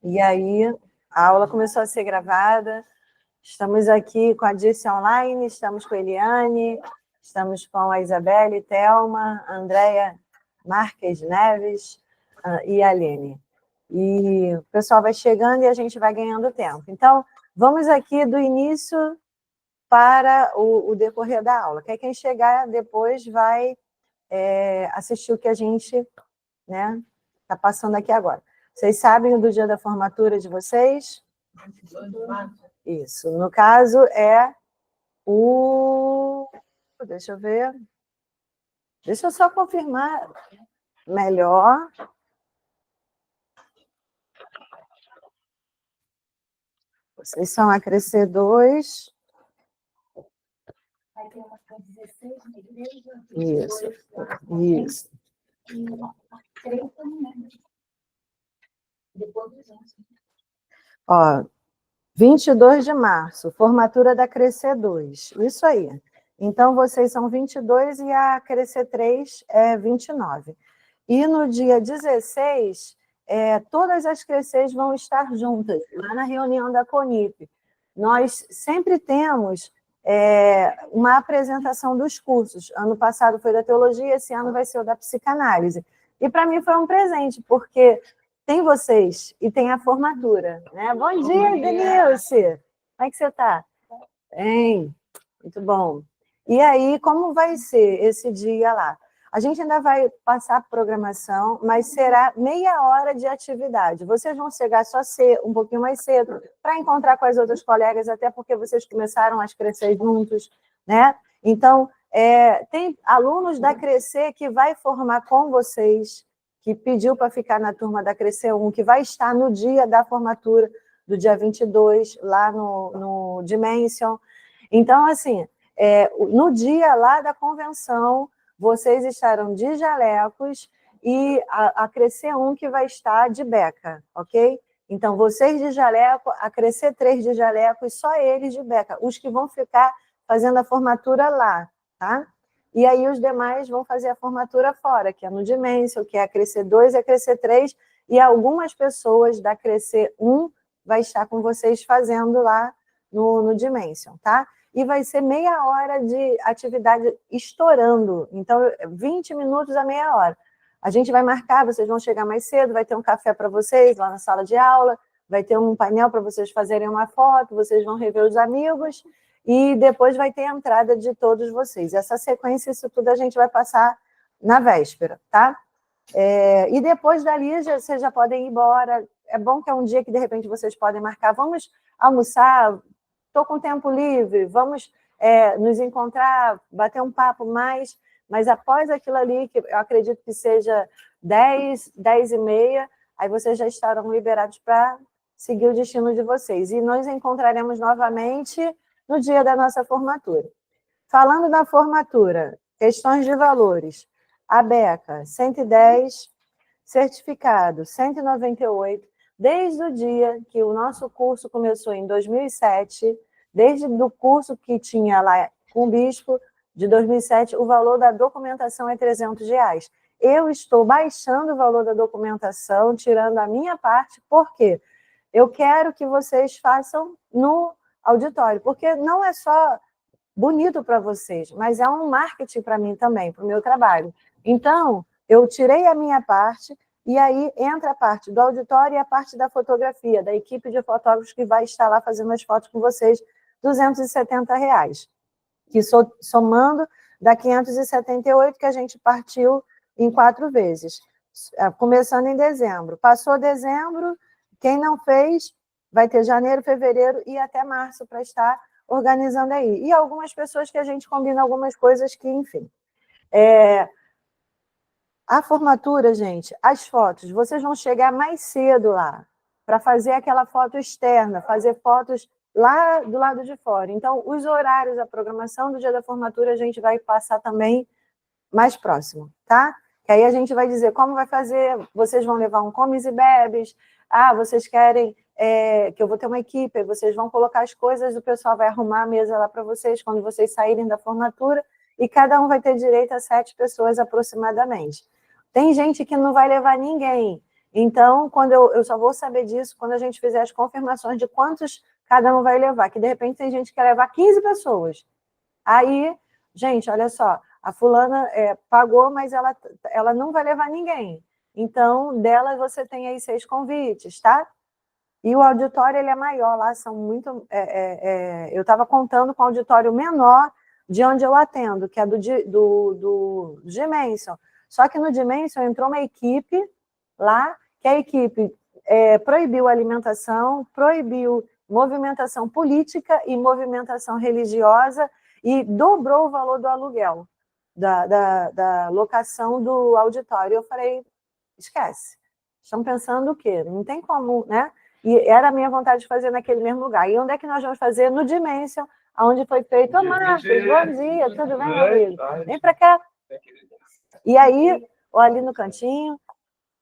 E aí, a aula começou a ser gravada. Estamos aqui com a Dirce online, estamos com a Eliane, estamos com a Isabelle, Thelma, Andréia Marques Neves e a Aline. E o pessoal vai chegando e a gente vai ganhando tempo. Então, vamos aqui do início para o decorrer da aula. Quem chegar depois vai assistir o que a gente está passando aqui agora. Vocês sabem do dia da formatura de vocês? 22 de março. Isso. No caso, é o... Deixa eu ver. Deixa eu só confirmar melhor. Vocês são a Crescer 2. Vai ter uma 16 na igreja. Isso. Isso. Ó, 22 de março, formatura da Crescer 2. Isso aí. Então, vocês são 22 e a Crescer 3 é 29. E no dia 16, todas as Crescers vão estar juntas, lá na reunião da CONIP. Nós sempre temos uma apresentação dos cursos. Ano passado foi da teologia, esse ano vai ser o da psicanálise. E para mim foi um presente, porque tem vocês e tem a formatura, né? Bom dia, Denilce! Como é que você está? Bem, muito bom. E aí, como vai ser esse dia lá? A gente ainda vai passar a programação, mas será meia hora de atividade. Vocês vão chegar só um pouquinho mais cedo para encontrar com as outras colegas, até porque vocês começaram a crescer juntos, né? Então, tem alunos da Crescer que vai formar com vocês, que pediu para ficar na turma da Crescer 1, que vai estar no dia da formatura, do dia 22, lá no Dimension. Então, assim, no dia lá da convenção, vocês estarão de jalecos e a Crescer 1 que vai estar de beca, ok? Então, vocês de jaleco, a Crescer 3 de jaleco e só eles de beca, os que vão ficar fazendo a formatura lá, tá? E aí os demais vão fazer a formatura fora, que é no Dimension, que é a Crescer 2 e a Crescer 3, e algumas pessoas da Crescer 1 vai estar com vocês fazendo lá no Dimension, tá? E vai ser meia hora de atividade estourando. Então, 20 minutos a meia hora. A gente vai marcar, vocês vão chegar mais cedo, vai ter um café para vocês lá na sala de aula, vai ter um painel para vocês fazerem uma foto, vocês vão rever os amigos, e depois vai ter a entrada de todos vocês. Essa sequência, isso tudo a gente vai passar na véspera, tá? E depois dali, vocês já podem ir embora. É bom que é um dia que, de repente, vocês podem marcar. Vamos almoçar, estou com tempo livre, vamos nos encontrar, bater um papo mais, mas após aquilo ali, que eu acredito que seja 10, 10 e meia, aí vocês já estarão liberados para seguir o destino de vocês. E nos encontraremos novamente no dia da nossa formatura. Falando da formatura, questões de valores. A beca, 110, certificado, 198. Desde o dia que o nosso curso começou em 2007, desde o curso que tinha lá com o bispo, de 2007, o valor da documentação é R$300. Eu estou baixando o valor da documentação, tirando a minha parte, por quê? Eu quero que vocês façam no auditório, porque não é só bonito para vocês, mas é um marketing para mim também, para o meu trabalho. Então, eu tirei a minha parte, e aí entra a parte do auditório e a parte da fotografia, da equipe de fotógrafos que vai estar lá fazendo as fotos com vocês, R$270, que somando dá 578, que a gente partiu em 4 vezes, começando em dezembro. Passou dezembro, quem não fez, vai ter janeiro, fevereiro e até março para estar organizando aí. E algumas pessoas que a gente combina algumas coisas que, enfim. A formatura, gente, as fotos, vocês vão chegar mais cedo lá para fazer aquela foto externa, fazer fotos lá do lado de fora. Então, os horários, a programação do dia da formatura, a gente vai passar também mais próximo, tá? Que aí a gente vai dizer como vai fazer, vocês vão levar um comes e bebes, vocês querem que eu vou ter uma equipe, vocês vão colocar as coisas, o pessoal vai arrumar a mesa lá para vocês quando vocês saírem da formatura, e cada um vai ter direito a 7 pessoas aproximadamente. Tem gente que não vai levar ninguém, Então, quando eu só vou saber disso quando a gente fizer as confirmações de quantos cada um vai levar, que de repente tem gente que quer levar 15 pessoas. Aí, gente, olha só, a fulana pagou, mas ela não vai levar ninguém. Então, delas você tem aí 6 convites, tá? E o auditório ele é maior, lá são muito... eu estava contando com o auditório menor de onde eu atendo, que é do Dimension. Só que no Dimension entrou uma equipe lá, que a equipe proibiu alimentação, proibiu movimentação política e movimentação religiosa e dobrou o valor do aluguel, da locação do auditório. Eu falei, esquece. Estão pensando o quê? Não tem como, né? E era a minha vontade de fazer naquele mesmo lugar. E onde é que nós vamos fazer? No Dimension, onde foi feito. Ô, Marcos, bom dia, tudo bem, meu amigo? Vem para cá. E aí, ou ali no cantinho,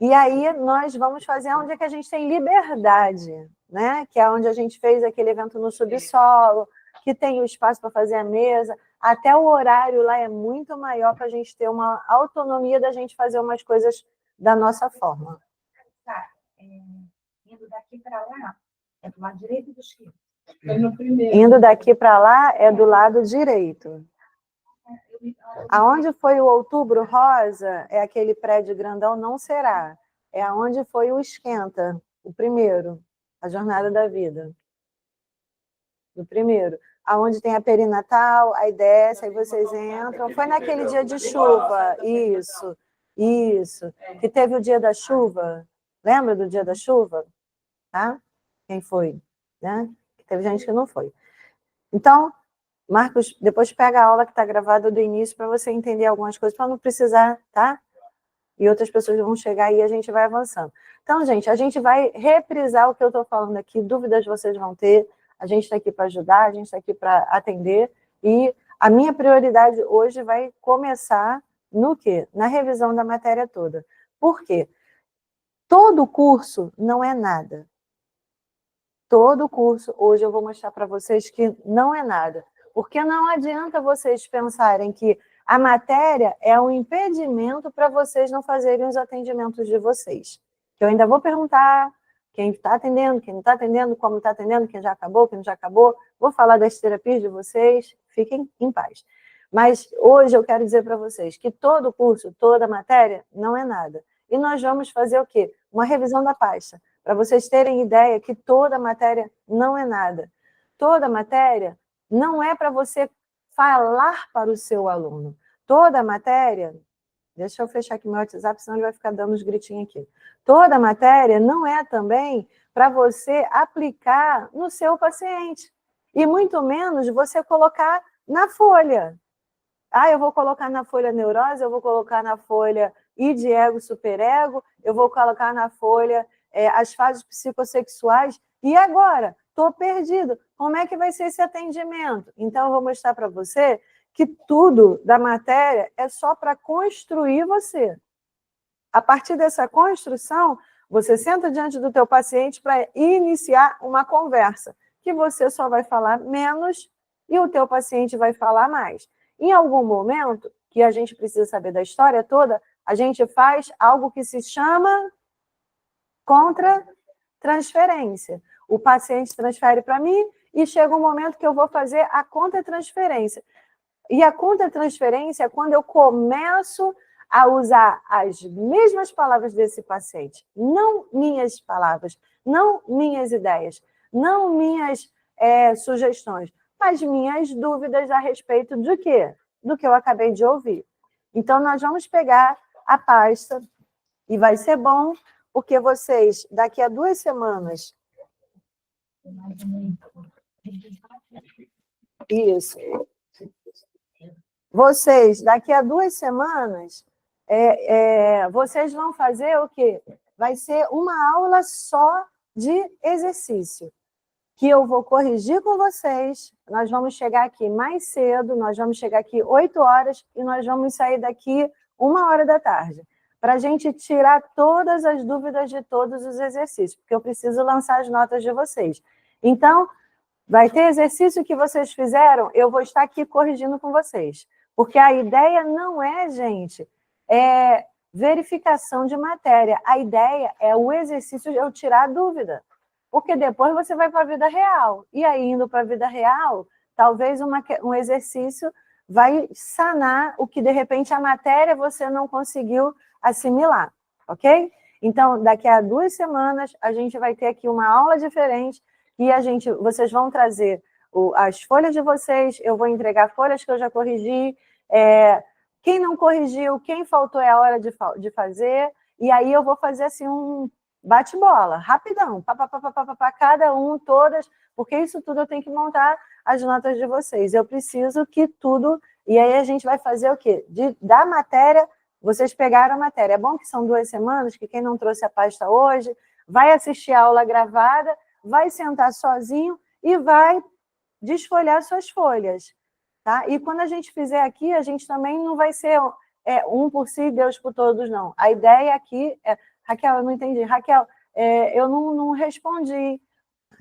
e aí nós vamos fazer onde é que a gente tem liberdade, né? Que é onde a gente fez aquele evento no subsolo, que tem o espaço para fazer a mesa. Até o horário lá é muito maior para a gente ter uma autonomia da gente fazer umas coisas da nossa forma. Tá. Indo daqui para lá, é do lado direito do esquerdo? Indo daqui para lá é do lado direito. Aonde foi o Outubro Rosa, é aquele prédio grandão, não será. É aonde foi o Esquenta, o primeiro, a Jornada da Vida. O primeiro. Aonde tem a perinatal, aí desce, aí vocês entram. Foi naquele dia de chuva, isso. Que teve o dia da chuva. Lembra do dia da chuva? Tá? Quem foi? Né? Teve gente que não foi. Então, Marcos, depois pega a aula que está gravada do início para você entender algumas coisas, para não precisar, tá? E outras pessoas vão chegar e a gente vai avançando. Então, gente, a gente vai reprisar o que eu estou falando aqui, dúvidas vocês vão ter, a gente está aqui para ajudar, a gente está aqui para atender, e a minha prioridade hoje vai começar no quê? Na revisão da matéria toda. Por quê? Todo curso não é nada. Todo curso, hoje eu vou mostrar para vocês que não é nada. Porque não adianta vocês pensarem que a matéria é um impedimento para vocês não fazerem os atendimentos de vocês. Que eu ainda vou perguntar quem está atendendo, quem não está atendendo, como está atendendo, quem já acabou, quem não já acabou. Vou falar das terapias de vocês, fiquem em paz. Mas hoje eu quero dizer para vocês que todo curso, toda matéria, não é nada. E nós vamos fazer o quê? Uma revisão da pasta. Para vocês terem ideia que toda matéria não é nada. Toda matéria não é para você falar para o seu aluno. Toda matéria... Deixa eu fechar aqui meu WhatsApp, senão ele vai ficar dando uns gritinhos aqui. Toda matéria não é também para você aplicar no seu paciente. E muito menos você colocar na folha. Ah, eu vou colocar na folha neurose, eu vou colocar na folha id, ego, superego, eu vou colocar na folha as fases psicossexuais. E agora? Estou perdido. Como é que vai ser esse atendimento? Então, eu vou mostrar para você que tudo da matéria é só para construir você. A partir dessa construção, você senta diante do teu paciente para iniciar uma conversa, que você só vai falar menos e o teu paciente vai falar mais. Em algum momento, que a gente precisa saber da história toda, a gente faz algo que se chama contra-transferência. O paciente transfere para mim e chega um momento que eu vou fazer a contra-transferência. E a contra-transferência é quando eu começo a usar as mesmas palavras desse paciente, não minhas palavras, não minhas ideias, não minhas sugestões, mas minhas dúvidas a respeito de quê? Do que eu acabei de ouvir. Então, nós vamos pegar a pasta e vai ser bom, porque vocês, daqui a 2 semanas... Isso. Vocês, daqui a 2 semanas, vocês vão fazer o quê? Vai ser uma aula só de exercício, que eu vou corrigir com vocês. Nós vamos chegar aqui mais cedo, nós vamos chegar aqui 8 horas e nós vamos sair daqui 1h da tarde, para a gente tirar todas as dúvidas de todos os exercícios, porque eu preciso lançar as notas de vocês. Então, vai ter exercício que vocês fizeram, eu vou estar aqui corrigindo com vocês. Porque a ideia não é, gente, verificação de matéria. A ideia é o exercício de eu tirar a dúvida, porque depois você vai para a vida real. E aí, indo para a vida real, talvez um exercício vai sanar o que, de repente, a matéria você não conseguiu assimilar, ok? Então, daqui a 2 semanas, a gente vai ter aqui uma aula diferente e vocês vão trazer as folhas de vocês, eu vou entregar folhas que eu já corrigi, quem não corrigiu, quem faltou é a hora de fazer, e aí eu vou fazer assim um bate-bola, rapidão, cada um, todas, porque isso tudo eu tenho que montar as notas de vocês. Eu preciso que tudo, e aí a gente vai fazer o quê? Da matéria, vocês pegaram a matéria. É bom que são 2 semanas, que quem não trouxe a pasta hoje, vai assistir a aula gravada, vai sentar sozinho e vai desfolhar suas folhas, tá? E quando a gente fizer aqui, a gente também não vai ser um por si, Deus por todos, não. A ideia aqui é... Raquel, eu não entendi. Raquel, eu não respondi.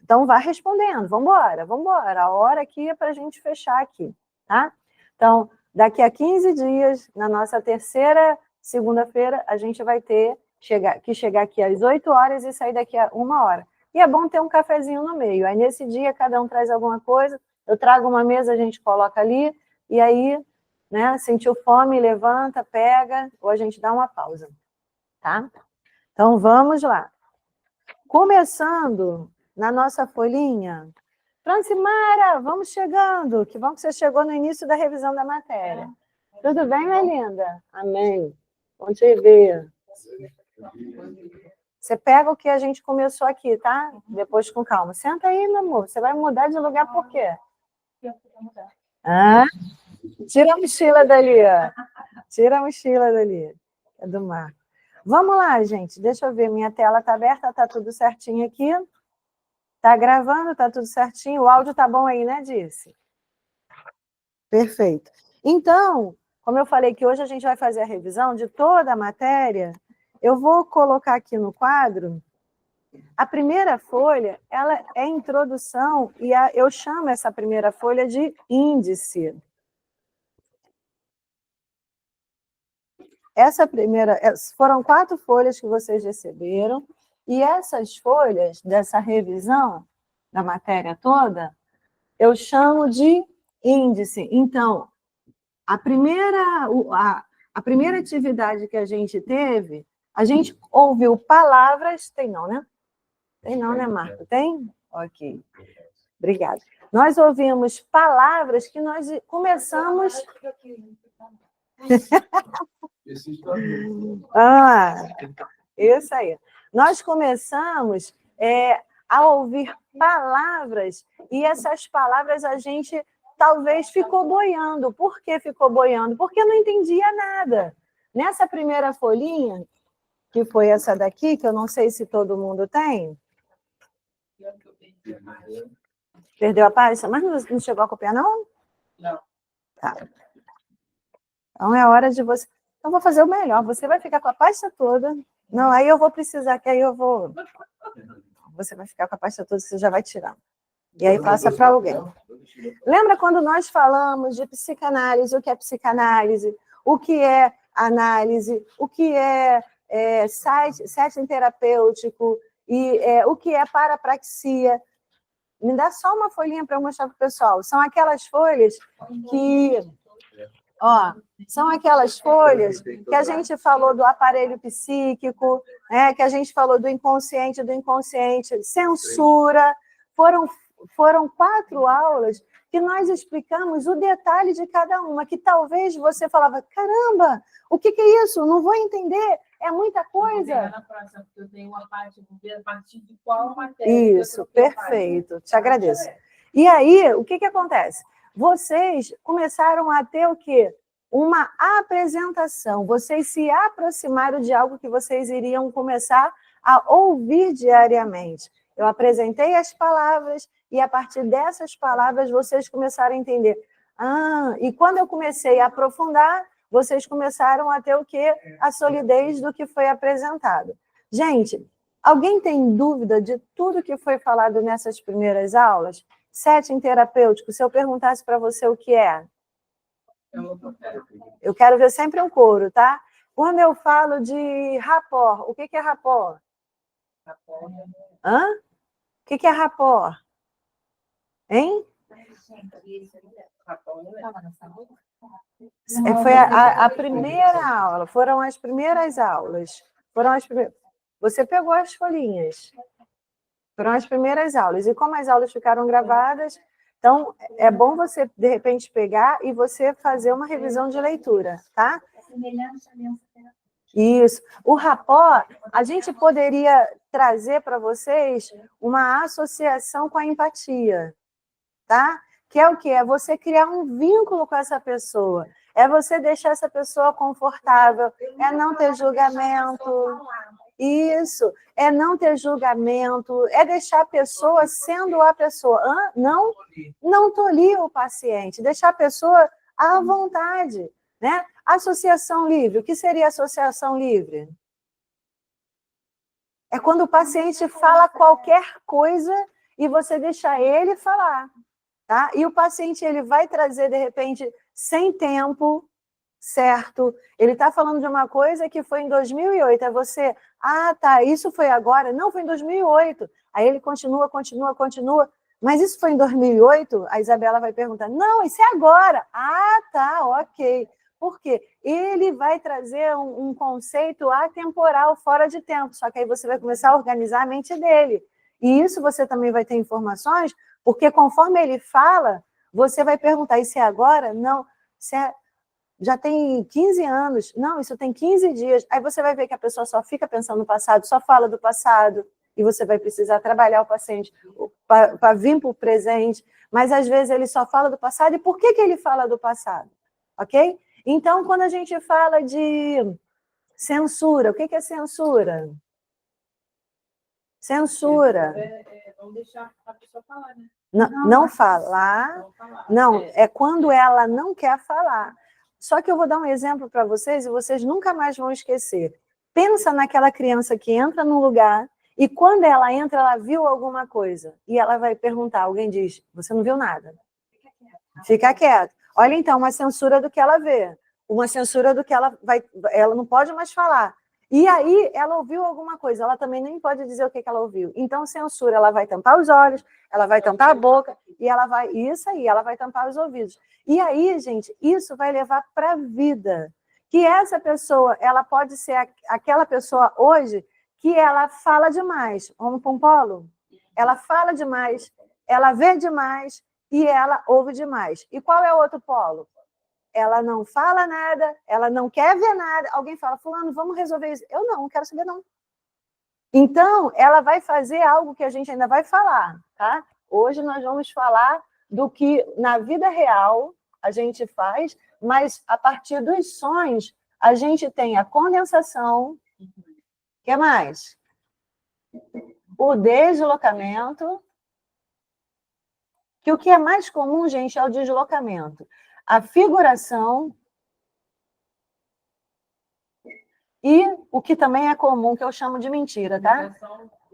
Então, vá respondendo. Vamos embora. A hora aqui é para a gente fechar aqui, tá? Então, daqui a 15 dias, na nossa terceira segunda-feira, a gente vai ter que chegar aqui às 8 horas e sair daqui a 1 hora. E é bom ter um cafezinho no meio. Aí, nesse dia, cada um traz alguma coisa. Eu trago uma mesa, a gente coloca ali. E aí, né, sentiu fome, levanta, pega, ou a gente dá uma pausa, tá? Então, vamos lá. Começando na nossa folhinha. Francimara, vamos chegando. Que bom que você chegou no início da revisão da matéria. Tudo bem, minha linda? Amém. Bom te ver. Você pega o que a gente começou aqui, tá? Depois com calma. Senta aí, meu amor. Você vai mudar de lugar por quê? Ah, tira a mochila dali, ó. Tira a mochila dali. É do mar. Vamos lá, gente. Deixa eu ver. Minha tela está aberta, está tudo certinho aqui. Está gravando, está tudo certinho. O áudio está bom aí, né, Disse? Perfeito. Então, como eu falei que hoje a gente vai fazer a revisão de toda a matéria, eu vou colocar aqui no quadro. A primeira folha, ela é introdução e eu chamo essa primeira folha de índice. Foram 4 folhas que vocês receberam, e essas folhas dessa revisão da matéria toda, eu chamo de índice. Então, a primeira atividade que a gente teve, a gente ouviu palavras... Tem não, né? Tem não, né, Marco? Tem? Ok. Obrigada. Nós ouvimos palavras que nós começamos... Isso aí. Nós começamos a ouvir palavras e essas palavras a gente talvez ficou boiando. Por que ficou boiando? Porque não entendia nada. Nessa primeira folhinha, que foi essa daqui, que eu não sei se todo mundo tem. Perdeu a página? Mas não chegou a copiar, não? Não. Tá. Então é hora de você... Então, vou fazer o melhor. Você vai ficar com a pasta toda. Não, aí eu vou precisar, que aí eu vou... Você vai ficar com a pasta toda, você já vai tirar. E aí passa para alguém. Lembra quando nós falamos de psicanálise, o que é psicanálise, o que é análise, o que é setting terapêutico, e o que é parapraxia? Me dá só uma folhinha para eu mostrar para o pessoal. São aquelas folhas que... são aquelas folhas que a gente falou do aparelho psíquico, que a gente falou do inconsciente, censura. Foram 4 aulas que nós explicamos o detalhe de cada uma, que talvez você falava, caramba, o que é isso? Não vou entender, é muita coisa. Na próxima, porque eu tenho uma parte, a partir de qual matéria. Isso, perfeito, te agradeço. E aí, o que acontece? Vocês começaram a ter o quê? Uma apresentação. Vocês se aproximaram de algo que vocês iriam começar a ouvir diariamente. Eu apresentei as palavras e, a partir dessas palavras, vocês começaram a entender. E quando eu comecei a aprofundar, vocês começaram a ter o quê? A solidez do que foi apresentado. Gente, alguém tem dúvida de tudo que foi falado nessas primeiras aulas? Setting terapêutico, se eu perguntasse para você o que é? Eu quero ver sempre um coro, tá? Quando eu falo de rapport, o que é rapport? Hã? O que é rapport? Hein? Foi a primeira aula, foram as primeiras aulas. Você pegou as folhinhas. Foram as primeiras aulas. E como as aulas ficaram gravadas, então é bom você, de repente, pegar e você fazer uma revisão de leitura, tá? Isso. O rapport, a gente poderia trazer para vocês uma associação com a empatia, tá? Que é o quê? É você criar um vínculo com essa pessoa. É você deixar essa pessoa confortável. É não ter julgamento. Isso. É não ter julgamento. É deixar a pessoa sendo a pessoa. Não tolir o paciente. Deixar a pessoa à vontade, né? Associação livre. O que seria associação livre? É quando o paciente fala qualquer coisa e você deixa ele falar. Tá? E o paciente ele vai trazer, de repente, sem tempo, certo? Ele está falando de uma coisa que foi em 2008. É você, tá, isso foi agora? Não, foi em 2008. Aí ele continua. Mas isso foi em 2008? A Isabela vai perguntar, não, isso é agora. Tá, ok. Por quê? Ele vai trazer um conceito atemporal, fora de tempo. Só que aí você vai começar a organizar a mente dele. E isso você também vai ter informações, porque conforme ele fala, você vai perguntar, isso é agora? Não. Já tem 15 anos. Não, isso tem 15 dias. Aí você vai ver que a pessoa só fica pensando no passado, só fala do passado. E você vai precisar trabalhar o paciente para vir para o presente. Mas, às vezes, ele só fala do passado. E por que ele fala do passado? Ok? Então, quando a gente fala de censura, o que é censura? Censura. Vamos deixar a pessoa falar, né? Não falar. Não, é quando ela não quer falar. Só que eu vou dar um exemplo para vocês e vocês nunca mais vão esquecer. Pensa naquela criança que entra num lugar e quando ela entra, ela viu alguma coisa. E ela vai perguntar, alguém diz, você não viu nada. Fica quieto. Olha então, uma censura do que ela vê. Uma censura do que ela não pode mais falar. E aí, ela ouviu alguma coisa, ela também nem pode dizer o que ela ouviu. Então, censura, ela vai tampar os olhos, ela vai tampar a boca, e ela vai, isso aí, ela vai tampar os ouvidos. E aí, gente, isso vai levar para a vida. Que essa pessoa, ela pode ser aquela pessoa hoje que ela fala demais. Vamos para um polo? Ela fala demais, ela vê demais e ela ouve demais. E qual é o outro polo? Ela não fala nada, ela não quer ver nada. Alguém fala, fulano, vamos resolver isso. Eu não quero saber não. Então, ela vai fazer algo que a gente ainda vai falar, tá? Hoje nós vamos falar do que na vida real a gente faz, mas a partir dos sonhos a gente tem a condensação. O que mais? O deslocamento. Que o que é mais comum, gente, é o deslocamento. A figuração e o que também é comum, que eu chamo de mentira, tá?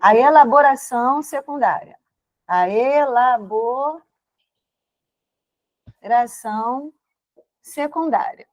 A elaboração secundária. A elaboração secundária.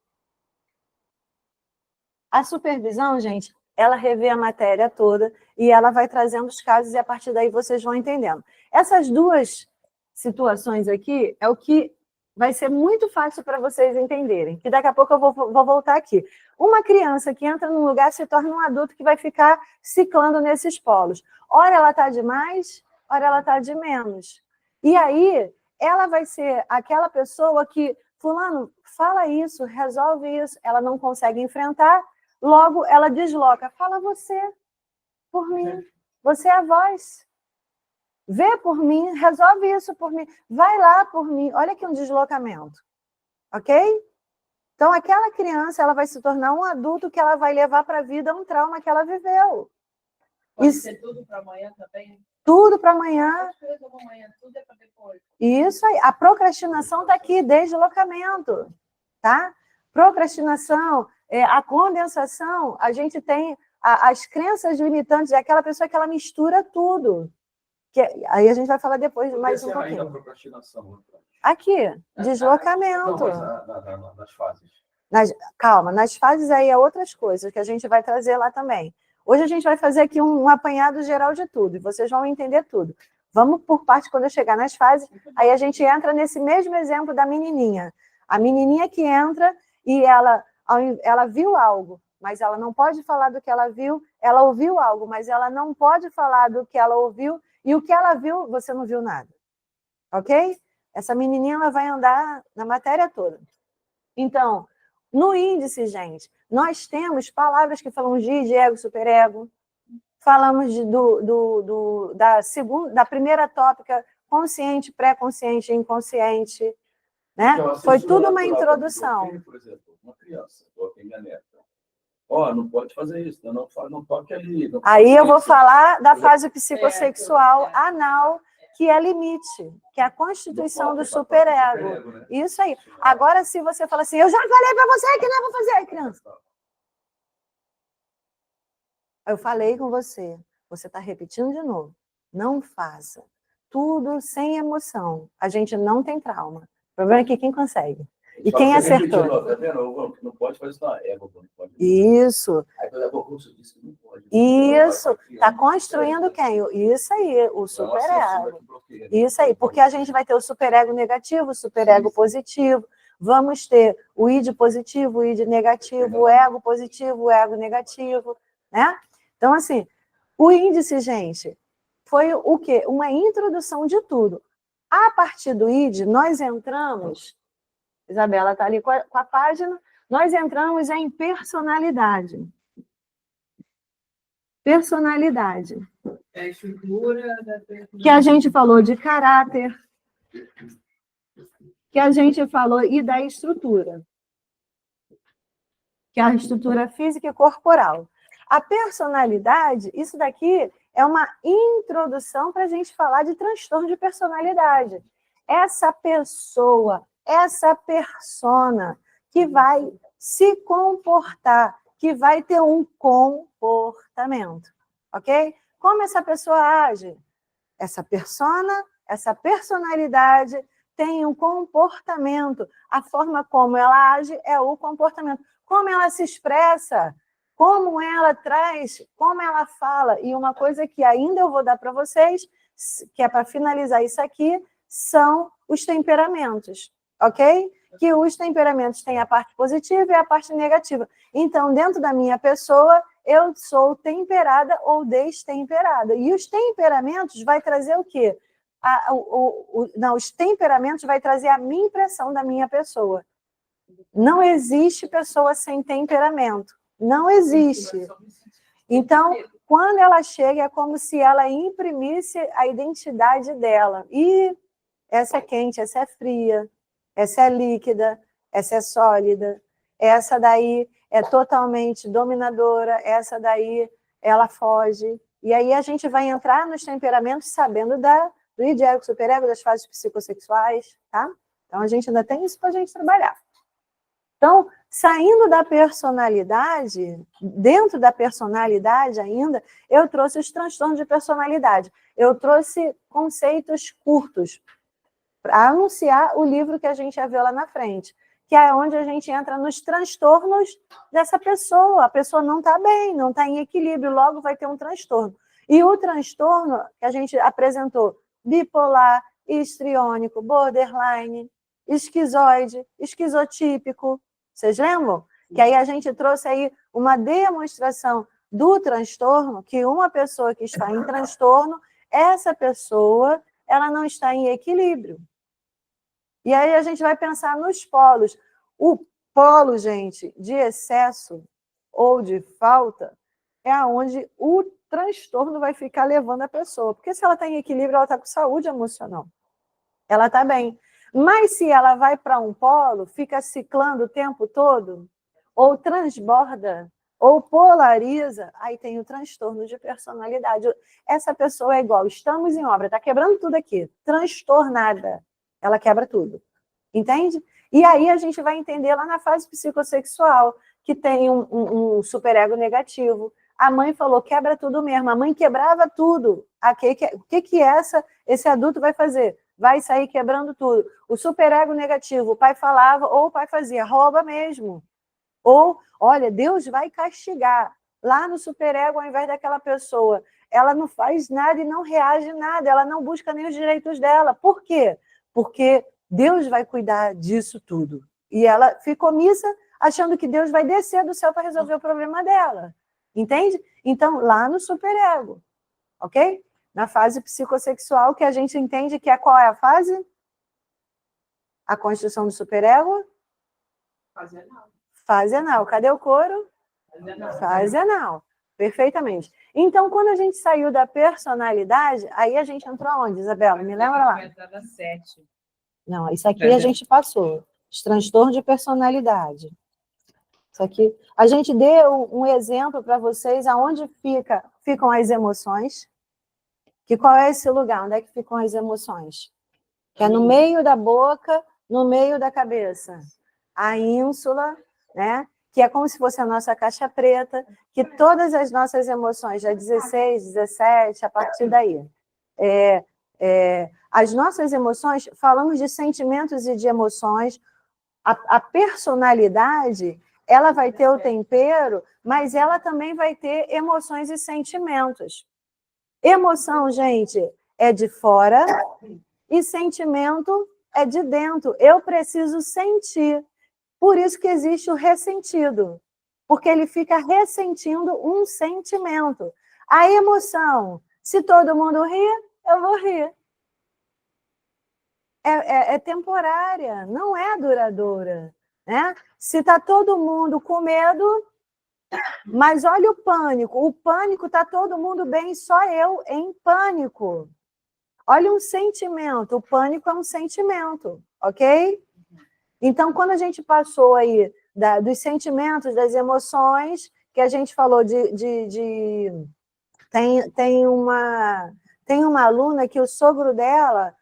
A supervisão, gente, ela revê a matéria toda e ela vai trazendo os casos e a partir daí vocês vão entendendo. Essas duas situações aqui é o que vai ser muito fácil para vocês entenderem, que daqui a pouco eu vou voltar aqui. Uma criança que entra num lugar se torna um adulto que vai ficar ciclando nesses polos. Ora ela está de mais, ora ela está de menos. E aí, ela vai ser aquela pessoa que, fulano, fala isso, resolve isso, ela não consegue enfrentar, logo ela desloca. Fala você, por mim, você é a voz. Vê por mim, resolve isso por mim, vai lá por mim. Olha aqui um deslocamento, ok? Então, aquela criança, ela vai se tornar um adulto que ela vai levar para a vida um trauma que ela viveu. Pode ser tudo para amanhã também? Tudo para amanhã. Tudo é para depois. Isso aí. A procrastinação está aqui, deslocamento, tá? Procrastinação, a condensação, a gente tem as crenças limitantes, é aquela pessoa que ela mistura tudo. Aí a gente vai falar depois mais um pouquinho. Procrastinação. Aqui, deslocamento. Não, mas nas fases. Calma, nas fases aí é outras coisas que a gente vai trazer lá também. Hoje a gente vai fazer aqui um apanhado geral de tudo, e vocês vão entender tudo. Vamos por parte quando eu chegar nas fases, aí a gente entra nesse mesmo exemplo da menininha. A menininha que entra e ela viu algo, mas ela não pode falar do que ela viu, ela ouviu algo, mas ela não pode falar do que ela ouviu, e o que ela viu, você não viu nada. Ok? Essa menininha ela vai andar na matéria toda. Então, no índice, gente, nós temos palavras que falam de ego, superego, falamos da primeira tópica, consciente, pré-consciente, inconsciente, né? Então, Foi tudo uma introdução. Por exemplo, uma criança, coloquei minha neta. Ó, não pode fazer isso, não toque ali. Não Aí eu vou isso. falar da fase psicossexual anal, que é limite, que é a constituição do superego. Né? Isso aí. Agora, se você fala assim, eu já falei para você que não é para fazer, aí, criança. Eu falei com você, você está repetindo de novo. Não faça. Tudo sem emoção. A gente não tem trauma. O problema é que quem consegue. E quem acertou? Tá vendo? Não pode fazer isso, não. Não pode. Isso. Aí, você disse que não pode. Isso. Está construindo quem? Isso aí, o superego. Isso aí, porque a gente vai ter o superego negativo, o superego positivo. Vamos ter o id positivo, o id negativo, o ego positivo, o ego negativo, né? Então, assim, o índice, gente, foi o quê? Uma introdução de tudo. A partir do id, nós entramos... Isabela está ali com a página. Nós entramos em personalidade. Personalidade. É a estrutura da personalidade. Que a gente falou de caráter. Que a gente falou e da estrutura. Que é a estrutura física e corporal. A personalidade, isso daqui é uma introdução para a gente falar de transtorno de personalidade. Essa pessoa, essa persona que vai se comportar, que vai ter um comportamento, ok? Como essa pessoa age? Essa persona, essa personalidade tem um comportamento. A forma como ela age é o comportamento. Como ela se expressa, como ela traz, como ela fala. E uma coisa que ainda eu vou dar para vocês, que é para finalizar isso aqui, são os temperamentos. Ok? Que os temperamentos têm a parte positiva e a parte negativa. Então, dentro da minha pessoa, eu sou temperada ou destemperada. E os temperamentos vai trazer o quê? Os temperamentos vai trazer a minha impressão da minha pessoa. Não existe pessoa sem temperamento. Não existe. Então, quando ela chega, é como se ela imprimisse a identidade dela. E essa é quente, essa é fria. Essa é líquida, essa é sólida, essa daí é totalmente dominadora, essa daí ela foge. E aí a gente vai entrar nos temperamentos sabendo do id, ego, superego, das fases psicossexuais, tá? Então a gente ainda tem isso para a gente trabalhar. Então, saindo da personalidade, dentro da personalidade ainda, eu trouxe os transtornos de personalidade. Eu trouxe conceitos curtos, para anunciar o livro que a gente já viu lá na frente, que é onde a gente entra nos transtornos dessa pessoa. A pessoa não está bem, não está em equilíbrio, logo vai ter um transtorno. E o transtorno que a gente apresentou, bipolar, histriônico, borderline, esquizoide, esquizotípico, vocês lembram? Que aí a gente trouxe aí uma demonstração do transtorno, que uma pessoa que está em transtorno, essa pessoa, ela não está em equilíbrio. E aí a gente vai pensar nos polos. O polo, gente, de excesso ou de falta é aonde o transtorno vai ficar levando a pessoa. Porque se ela está em equilíbrio, ela está com saúde emocional. Ela está bem. Mas se ela vai para um polo, fica ciclando o tempo todo, ou transborda, ou polariza, aí tem o transtorno de personalidade. Essa pessoa é igual, estamos em obra, está quebrando tudo aqui, transtornada. Ela quebra tudo, entende? E aí a gente vai entender lá na fase psicossexual, que tem um superego negativo. A mãe falou, quebra tudo mesmo. A mãe quebrava tudo. O que esse adulto vai fazer? Vai sair quebrando tudo. O superego negativo, o pai falava ou o pai fazia, rouba mesmo. Ou, olha, Deus vai castigar. Lá no superego, ao invés daquela pessoa, ela não faz nada e não reage nada, ela não busca nem os direitos dela. Por quê? Porque Deus vai cuidar disso tudo. E ela fica omissa, achando que Deus vai descer do céu para resolver o problema dela. Entende? Então, lá no superego, ok? Na fase psicossexual, que a gente entende que qual é a fase? A construção do superego? Fase anal. Fase anal. Cadê o couro? Fase anal. Perfeitamente. Então, quando a gente saiu da personalidade, aí a gente entrou onde, Isabela? Me lembra lá. Vai entrar na 7. Não, isso aqui a gente passou. Os transtornos de personalidade. Isso aqui. A gente deu um exemplo para vocês aonde ficam as emoções. Que qual é esse lugar? Onde é que ficam as emoções? Que é no meio da boca, no meio da cabeça. A ínsula, né? Que é como se fosse a nossa caixa preta, que todas as nossas emoções, já 16, 17, a partir daí. As nossas emoções, falamos de sentimentos e de emoções, a personalidade, ela vai ter o tempero, mas ela também vai ter emoções e sentimentos. Emoção, gente, é de fora e sentimento é de dentro. Eu preciso sentir. Por isso que existe o ressentido, porque ele fica ressentindo um sentimento. A emoção, se todo mundo rir, eu vou rir. É temporária, não é duradoura. Né? Se está todo mundo com medo, mas olha o pânico está todo mundo bem, só eu em pânico. Olha um sentimento, o pânico é um sentimento, ok? Então, quando a gente passou aí dos sentimentos, das emoções, que a gente falou tem uma aluna que o sogro dela,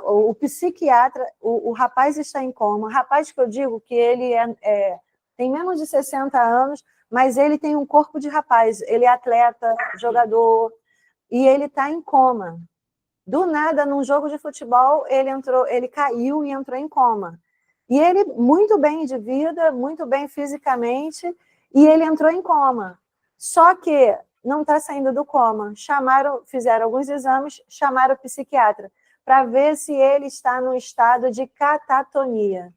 o psiquiatra, o rapaz está em coma. O rapaz que eu digo que ele tem menos de 60 anos, mas ele tem um corpo de rapaz. Ele é atleta, jogador, e ele está em coma. Do nada, num jogo de futebol, ele caiu e entrou em coma. E ele, muito bem de vida, muito bem fisicamente, e ele entrou em coma. Só que não está saindo do coma. Fizeram alguns exames, chamaram o psiquiatra para ver se ele está no estado de catatonia.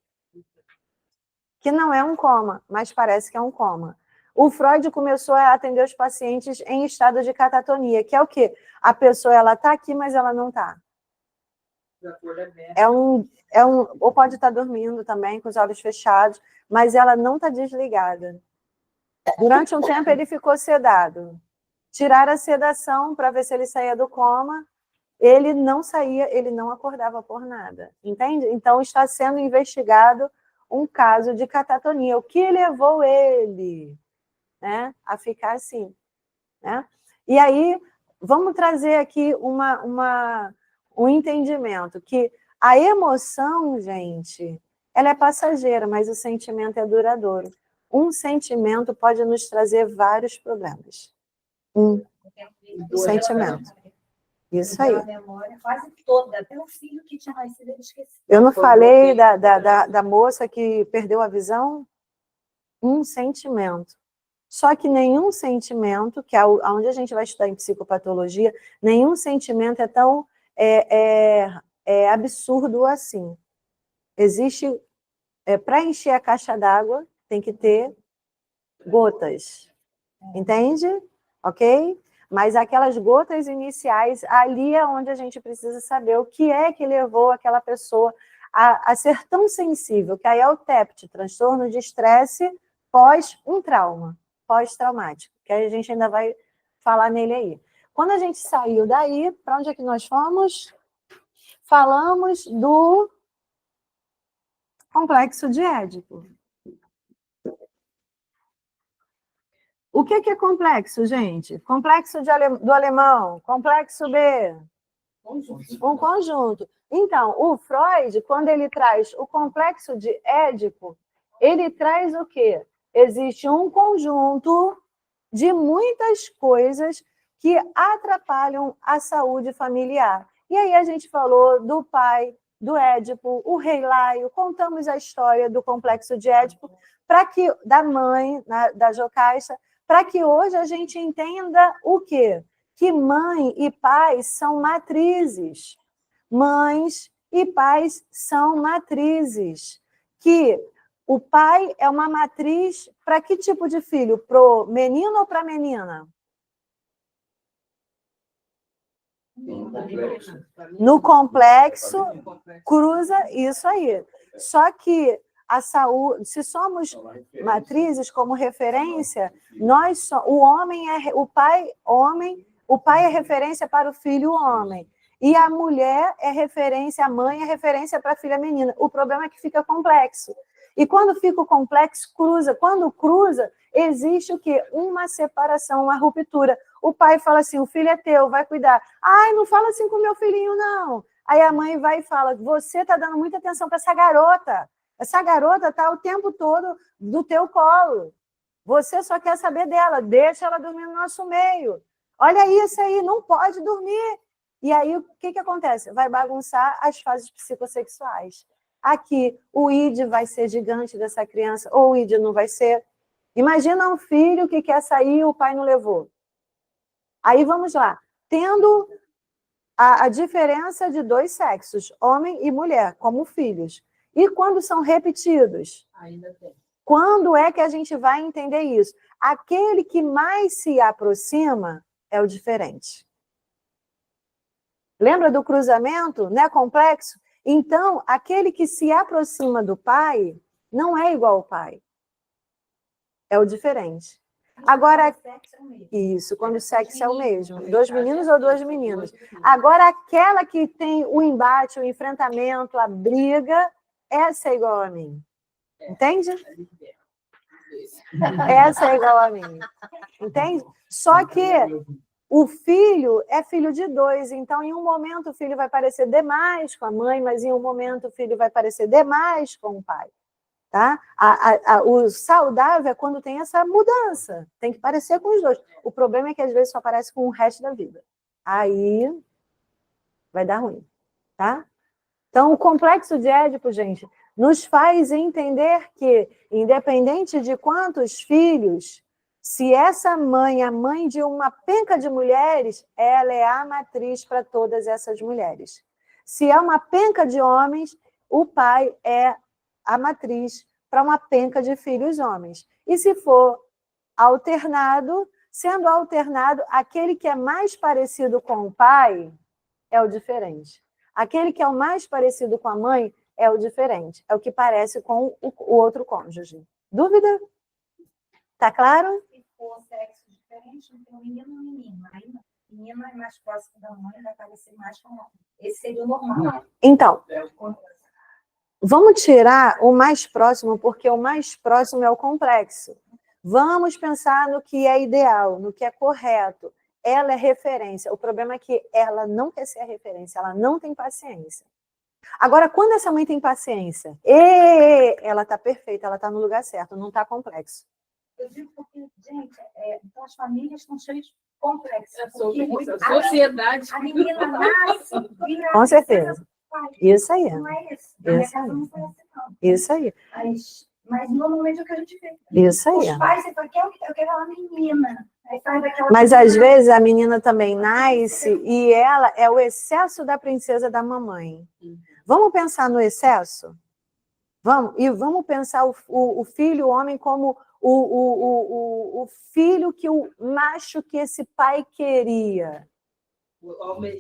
Que não é um coma, mas parece que é um coma. O Freud começou a atender os pacientes em estado de catatonia, que é o quê? A pessoa está aqui, mas ela não está. Ou pode estar dormindo também, com os olhos fechados, mas ela não está desligada. Durante um tempo ele ficou sedado. Tiraram a sedação para ver se ele saía do coma. Ele não saía, ele não acordava por nada. Entende? Então está sendo investigado um caso de catatonia. O que levou ele, né, a ficar assim? Né? E aí, vamos trazer aqui um entendimento que a emoção, gente, ela é passageira, mas o sentimento é duradouro. Um sentimento pode nos trazer vários problemas. Um sentimento. Isso aí. A memória quase toda, até o filho que tinha nascido, ele esqueceu. Eu não falei da moça que perdeu a visão? Um sentimento. Só que nenhum sentimento, que é onde a gente vai estudar em psicopatologia, nenhum sentimento é tão absurdo assim. Existe, para encher a caixa d'água, tem que ter gotas. Entende? Ok? Mas aquelas gotas iniciais, ali é onde a gente precisa saber o que é que levou aquela pessoa a ser tão sensível, que aí é o TEPT, transtorno de estresse pós um trauma, pós-traumático, que aí a gente ainda vai falar nele aí. Quando a gente saiu daí, para onde é que nós fomos? Falamos do complexo de Édipo. O que é complexo, gente? Complexo do alemão, complexo B. Um conjunto. Então, o Freud, quando ele traz o complexo de Édipo, ele traz o quê? Existe um conjunto de muitas coisas que atrapalham a saúde familiar. E aí a gente falou do pai do Édipo, o rei Laio, contamos a história do complexo de Édipo, da mãe, da Jocasta, para que hoje a gente entenda o quê? Que mãe e pai são matrizes. Mães e pais são matrizes. Que o pai é uma matriz para que tipo de filho? Para o menino ou para a menina? No complexo, cruza isso aí. Só que a saúde, se somos matrizes como referência, o pai é referência para o filho homem. E a mulher é referência, a mãe é referência para a filha menina. O problema é que fica complexo. E quando fica o complexo, cruza. Quando cruza, existe o quê? Uma separação, uma ruptura. O pai fala assim, o filho é teu, vai cuidar. Ai, não fala assim com o meu filhinho, não. Aí a mãe vai e fala, você está dando muita atenção para essa garota. Essa garota está o tempo todo do teu colo. Você só quer saber dela. Deixa ela dormir no nosso meio. Olha isso aí, não pode dormir. E aí, o que acontece? Vai bagunçar as fases psicossexuais. Aqui, o id vai ser gigante dessa criança, ou o id não vai ser. Imagina um filho que quer sair e o pai não levou. Aí, vamos lá. Tendo a diferença de dois sexos, homem e mulher, como filhos. E quando são repetidos? Ainda tem. Quando é que a gente vai entender isso? Aquele que mais se aproxima é o diferente. Lembra do cruzamento, né, complexo? Então, aquele que se aproxima do pai não é igual ao pai. É o diferente. Agora, isso, quando o sexo é o mesmo. 2 meninos ou 2 meninas. Agora, aquela que tem o embate, o enfrentamento, a briga, essa é igual a mim. Entende? Essa é igual a mim. Entende? Só que o filho é filho de 2, então em um momento o filho vai parecer demais com a mãe, mas em um momento o filho vai parecer demais com o pai. Tá? O saudável é quando tem essa mudança, tem que parecer com os dois. O problema é que às vezes só aparece com o resto da vida. Aí vai dar ruim. Tá? Então o complexo de Édipo, gente, nos faz entender que, independente de quantos filhos, se essa mãe, a mãe de uma penca de mulheres, ela é a matriz para todas essas mulheres. Se é uma penca de homens, o pai é a matriz para uma penca de filhos homens. E se for alternado, sendo alternado, aquele que é mais parecido com o pai é o diferente. Aquele que é o mais parecido com a mãe é o diferente. É o que parece com o outro cônjuge. Dúvida? Tá claro? For sexo diferente, não tem um menino e um menino. Aí não. O menino é mais próximo da mãe, vai parecer mais com a mãe. Esse seria o normal. Então, vamos tirar o mais próximo, porque o mais próximo é o complexo. Vamos pensar no que é ideal, no que é correto. Ela é referência. O problema é que ela não quer ser a referência, ela não tem paciência. Agora, quando essa mãe tem paciência, ela está perfeita, ela está no lugar certo, não está complexo. Eu digo porque, gente, então as famílias estão cheias de complexos. A sociedade. A menina nasce, vira... Com certeza. Isso aí. Não é isso. Isso aí. Não foi assim, não. Isso aí. Mas normalmente é o que a gente vê. Isso aí. Os pais, você fala, eu quero uma menina. Aí faz aquela Mas às vezes a menina também nasce e ela é o excesso da princesa da mamãe. Vamos pensar no excesso? Vamos? E vamos pensar o filho, o homem, como o filho que o macho que esse pai queria.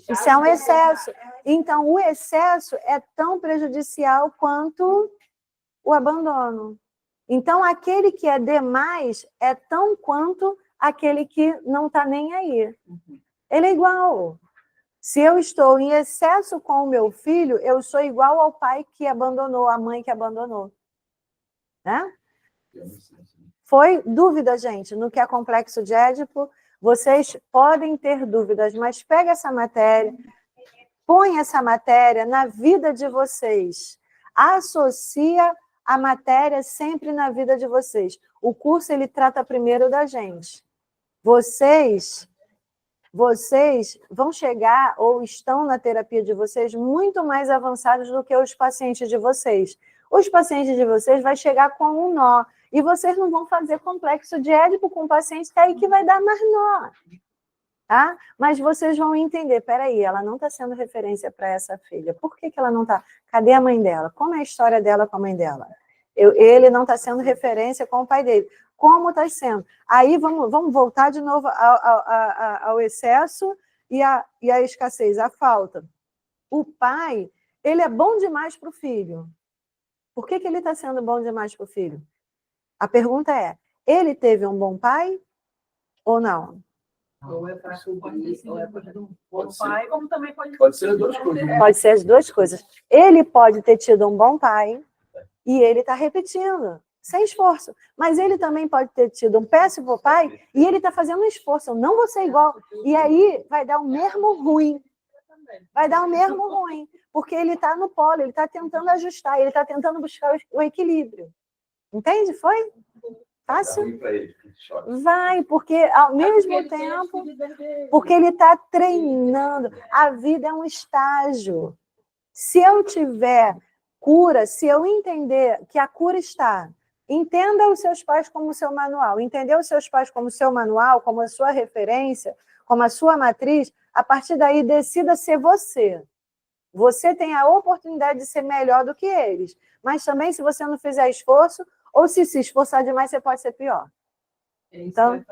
Isso é um excesso. Então, o excesso é tão prejudicial quanto o abandono. Então, aquele que é demais é tão quanto aquele que não está nem aí. Ele é igual. Se eu estou em excesso com o meu filho, eu sou igual ao pai que abandonou, à mãe que abandonou. Né? Foi dúvida, gente, no que é complexo de Édipo. Vocês podem ter dúvidas, mas pega essa matéria, põe essa matéria na vida de vocês. Associa a matéria sempre na vida de vocês. O curso, ele trata primeiro da gente. Vocês vocês vão chegar ou estão na terapia de vocês muito mais avançados do que os pacientes de vocês. Os pacientes de vocês vão chegar com um nó e vocês não vão fazer complexo de Édipo com o paciente, que é aí que vai dar mais nó. Tá? Mas vocês vão entender, peraí, ela não está sendo referência para essa filha. Por que ela não está? Cadê a mãe dela? Como é a história dela com a mãe dela? Ele não está sendo referência com o pai dele. Como está sendo? Aí vamos voltar de novo ao excesso e à escassez, à falta. O pai, ele é bom demais para o filho. Por que ele está sendo bom demais para o filho? A pergunta é, ele teve um bom pai ou não? Ou é para isso, ou é para um bom pai, como também Pode ser as duas coisas. Pode ser as duas coisas. Ele pode ter tido um bom pai e ele está repetindo, sem esforço. Mas ele também pode ter tido um péssimo pai e ele está fazendo um esforço. Eu não vou ser igual. E aí vai dar o mesmo ruim. Vai dar o mesmo ruim. Porque ele está no polo, ele está tentando ajustar, ele está tentando buscar o equilíbrio. Entende? Foi? Fácil? Vai, porque ao mesmo tempo, porque ele está treinando. A vida é um estágio. Se eu tiver cura, se eu entender que a cura está, entenda os seus pais como seu manual. Entender os seus pais como seu manual, como a sua referência, como a sua matriz, a partir daí decida ser você. Você tem a oportunidade de ser melhor do que eles. Mas também, se você não fizer esforço, ou se esforçar demais, você pode ser pior. Então,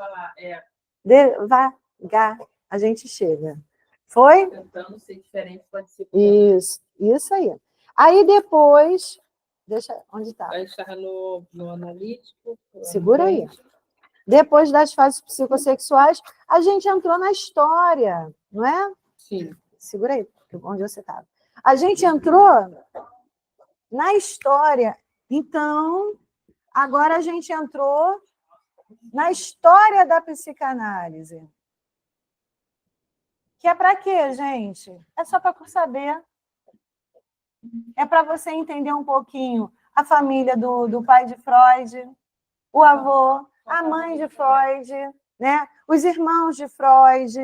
devagar a gente chega. Foi? Tentando ser diferente, pode ser. Isso aí. Aí depois, deixa, onde está? Aí está no analítico. Segura aí. Depois das fases psicossexuais, a gente entrou na história, não é? Sim. Segura aí, onde você estava. A gente entrou na história. Então, agora a gente entrou na história da psicanálise. Que é para quê, gente? É só para saber. É para você entender um pouquinho a família do pai de Freud, o avô, a mãe de Freud, né? Os irmãos de Freud.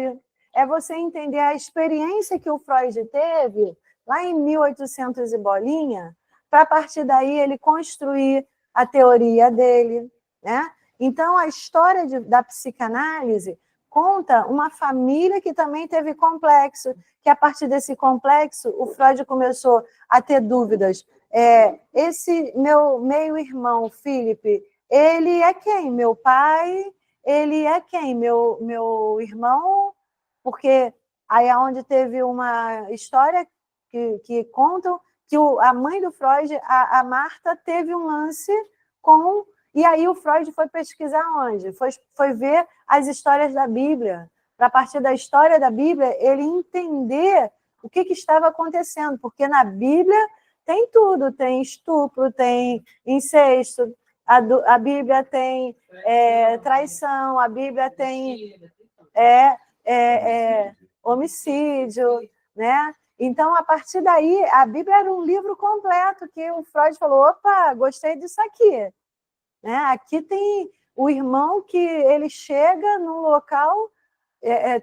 É você entender a experiência que o Freud teve lá em 1800 e bolinha, para a partir daí ele construir a teoria dele, né? Então, a história da psicanálise conta uma família que também teve complexo, que a partir desse complexo, o Freud começou a ter dúvidas. Esse meu meio-irmão, Felipe, ele é quem? Meu pai? Ele é quem? Meu irmão? Porque aí é onde teve uma história que contam que a mãe do Freud, a Marta, teve um lance com... E aí o Freud foi pesquisar onde? Foi ver as histórias da Bíblia. Para a partir da história da Bíblia, ele entender o que estava acontecendo. Porque na Bíblia tem tudo. Tem estupro, tem incesto. A Bíblia tem traição. A Bíblia tem homicídio, né? Então, a partir daí, a Bíblia era um livro completo que o Freud falou, opa, gostei disso aqui. Né? Aqui tem o irmão que ele chega no local,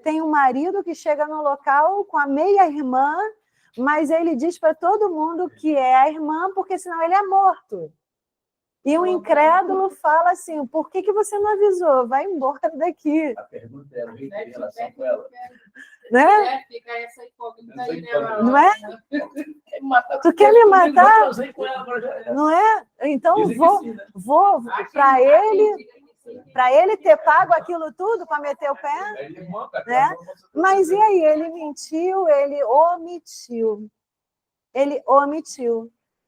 tem um marido que chega no local com a meia-irmã, mas ele diz para todo mundo que é a irmã, porque senão ele é morto. E o incrédulo fala assim, por que você não avisou? Vai embora daqui. A pergunta era em relação com ela. Né? Fica essa incógnita aí, né? Não é? Tu quer me matar? Não é? Então vou para ele ter pago aquilo tudo para meter o pé, né? Mas e aí? Ele mentiu, ele omitiu.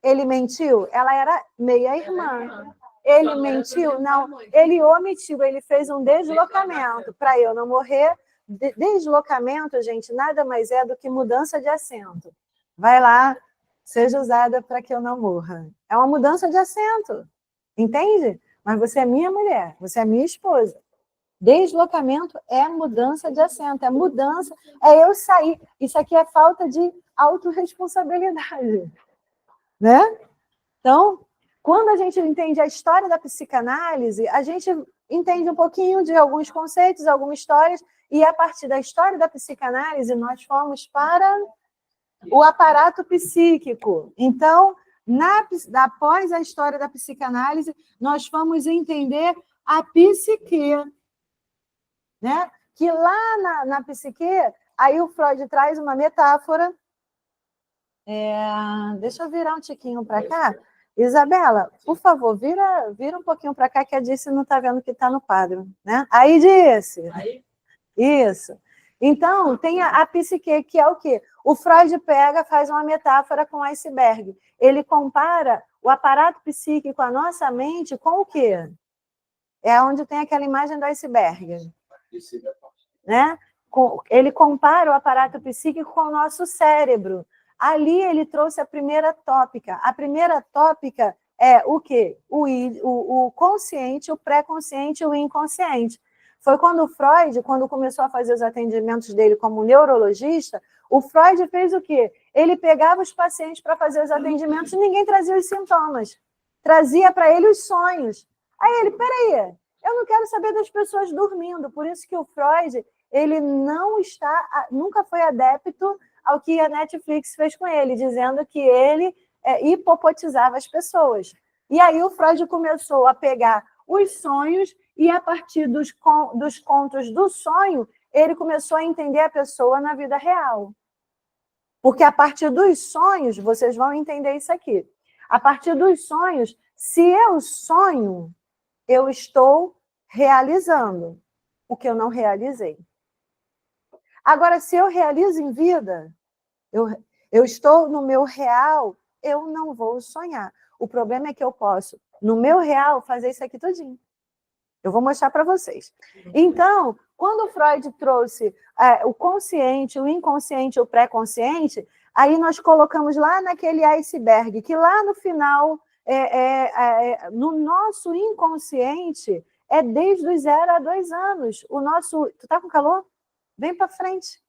Ele mentiu? Ela era meia-irmã. Ele mentiu? Não. Ele omitiu, ele fez um deslocamento para eu não morrer. Deslocamento, gente, nada mais é do que mudança de assento. Vai lá, seja usada para que eu não morra. É uma mudança de assento, entende? Mas você é minha mulher, você é minha esposa. Deslocamento é mudança de assento, é mudança, é eu sair. Isso aqui é falta de autorresponsabilidade, né? Então, quando a gente entende a história da psicanálise, a gente entende um pouquinho de alguns conceitos, algumas histórias, e a partir da história da psicanálise, nós fomos para o aparato psíquico. Então, após a história da psicanálise, nós fomos entender a psique, né? Que lá na psique, aí o Freud traz uma metáfora. Deixa eu virar um tiquinho para cá. Isabela, por favor, vira um pouquinho para cá, que a Dice não está vendo que está no quadro, né? Aí, Dice. Isso. Então, tem a psique, que é o quê? O Freud faz uma metáfora com o iceberg. Ele compara o aparato psíquico, a nossa mente, com o quê? É onde tem aquela imagem do iceberg. Né? Ele compara o aparato psíquico com o nosso cérebro. Ali ele trouxe a primeira tópica. A primeira tópica é o quê? O consciente, o pré-consciente e o inconsciente. Foi quando o Freud, quando começou a fazer os atendimentos dele como neurologista, o Freud fez o quê? Ele pegava os pacientes para fazer os atendimentos e ninguém trazia os sintomas. Trazia para ele os sonhos. Aí ele, peraí, eu não quero saber das pessoas dormindo. Por isso que o Freud, ele nunca foi adepto ao que a Netflix fez com ele, dizendo que ele hipopotizava as pessoas. E aí o Freud começou a pegar os sonhos e, a partir dos contos do sonho, ele começou a entender a pessoa na vida real. Porque a partir dos sonhos, vocês vão entender isso aqui. A partir dos sonhos, se eu sonho, eu estou realizando o que eu não realizei. Agora, se eu realizo em vida, eu estou no meu real, eu não vou sonhar. O problema é que eu posso, no meu real, fazer isso aqui todinho. Eu vou mostrar para vocês. Então, quando o Freud trouxe o consciente, o inconsciente, o pré-consciente, aí nós colocamos lá naquele iceberg, que lá no final, no nosso inconsciente, é desde os 0 a 2 anos. Tu tá com calor? Vem para frente.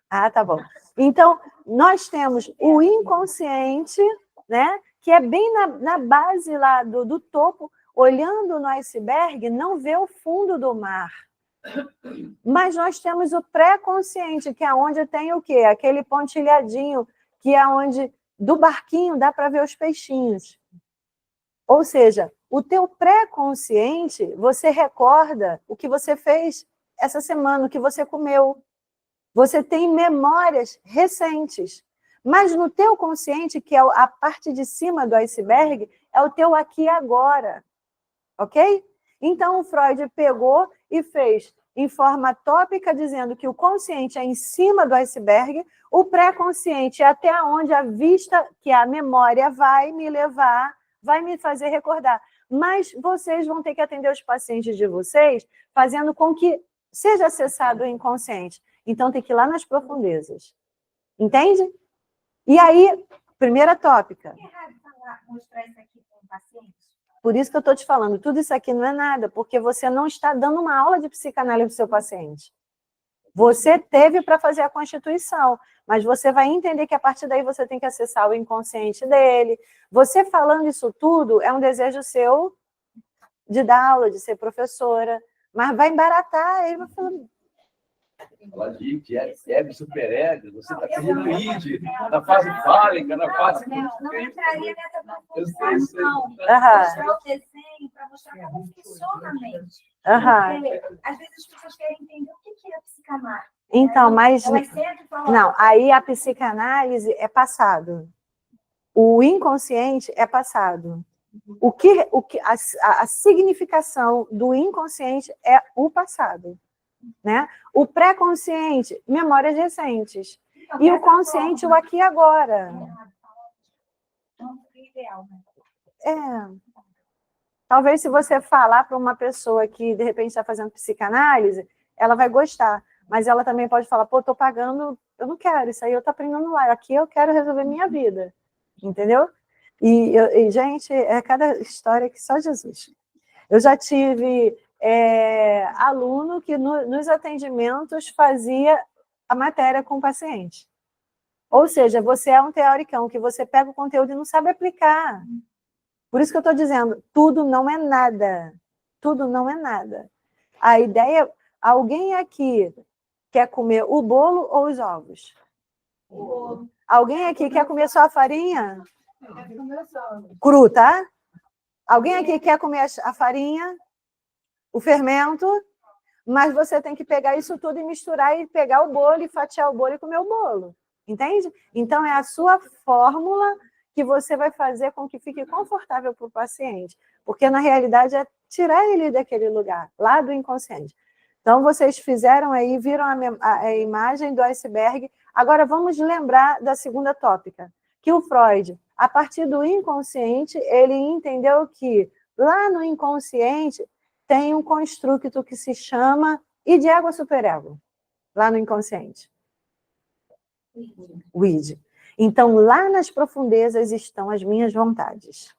Ah, tá bom. Então, nós temos o inconsciente, né, que é bem na base lá do topo, olhando no iceberg, não vê o fundo do mar. Mas nós temos o pré-consciente, que é onde tem o quê? Aquele pontilhadinho, que é onde, do barquinho, dá para ver os peixinhos. Ou seja, o teu pré-consciente, você recorda o que você fez essa semana, o que você comeu. Você tem memórias recentes. Mas no teu consciente, que é a parte de cima do iceberg, é o teu aqui e agora. Ok? Então, o Freud pegou e fez em forma tópica, dizendo que o consciente é em cima do iceberg, o pré-consciente é até onde a vista, que a memória vai me levar, vai me fazer recordar. Mas vocês vão ter que atender os pacientes de vocês, fazendo com que seja acessado o inconsciente. Então, tem que ir lá nas profundezas. Entende? E aí, primeira tópica. É errado mostrar isso aqui para um paciente? Por isso que eu estou te falando, tudo isso aqui não é nada, porque você não está dando uma aula de psicanálise para o seu paciente. Você teve para fazer a constituição, mas você vai entender que a partir daí você tem que acessar o inconsciente dele. Você falando isso tudo é um desejo seu de dar aula, de ser professora, mas vai embaratar, ele vai falando... Falar de ego, superego, você está pedindo id, na fase fálica, na fase... Não entraria nessa profundização. Aham. Mostrar o desenho para mostrar como funciona a mente. Aham. Porque, às vezes as pessoas querem entender o que é a psicanálise. Então, mas... Elas sempre falam... Não, aí a psicanálise é passado. O inconsciente é passado. A significação do inconsciente é o passado. Né? O pré-consciente, memórias recentes. E o consciente, o aqui e agora. Talvez se você falar para uma pessoa que, de repente, está fazendo psicanálise, ela vai gostar. Mas ela também pode falar, pô, estou pagando, eu não quero, isso aí eu estou aprendendo lá. Aqui eu quero resolver minha vida. Entendeu? E, gente, é cada história que só Jesus. Eu já tive... aluno que nos atendimentos fazia a matéria com o paciente. Ou seja, você é um teoricão, que você pega o conteúdo e não sabe aplicar. Por isso que eu estou dizendo, tudo não é nada. Tudo não é nada. A ideia, alguém aqui quer comer o bolo ou os ovos? Alguém aqui quer comer só a farinha? Cru, tá? Alguém aqui quer comer a farinha, o fermento, mas você tem que pegar isso tudo e misturar e pegar o bolo e fatiar o bolo e comer o bolo. Entende? Então, é a sua fórmula que você vai fazer com que fique confortável para o paciente. Porque, na realidade, é tirar ele daquele lugar, lá do inconsciente. Então, vocês fizeram aí, viram a imagem do iceberg. Agora, vamos lembrar da segunda tópica, que o Freud, a partir do inconsciente, ele entendeu que lá no inconsciente tem um construto que se chama id, ego, superego, lá no inconsciente. O id. Então, lá nas profundezas estão as minhas vontades.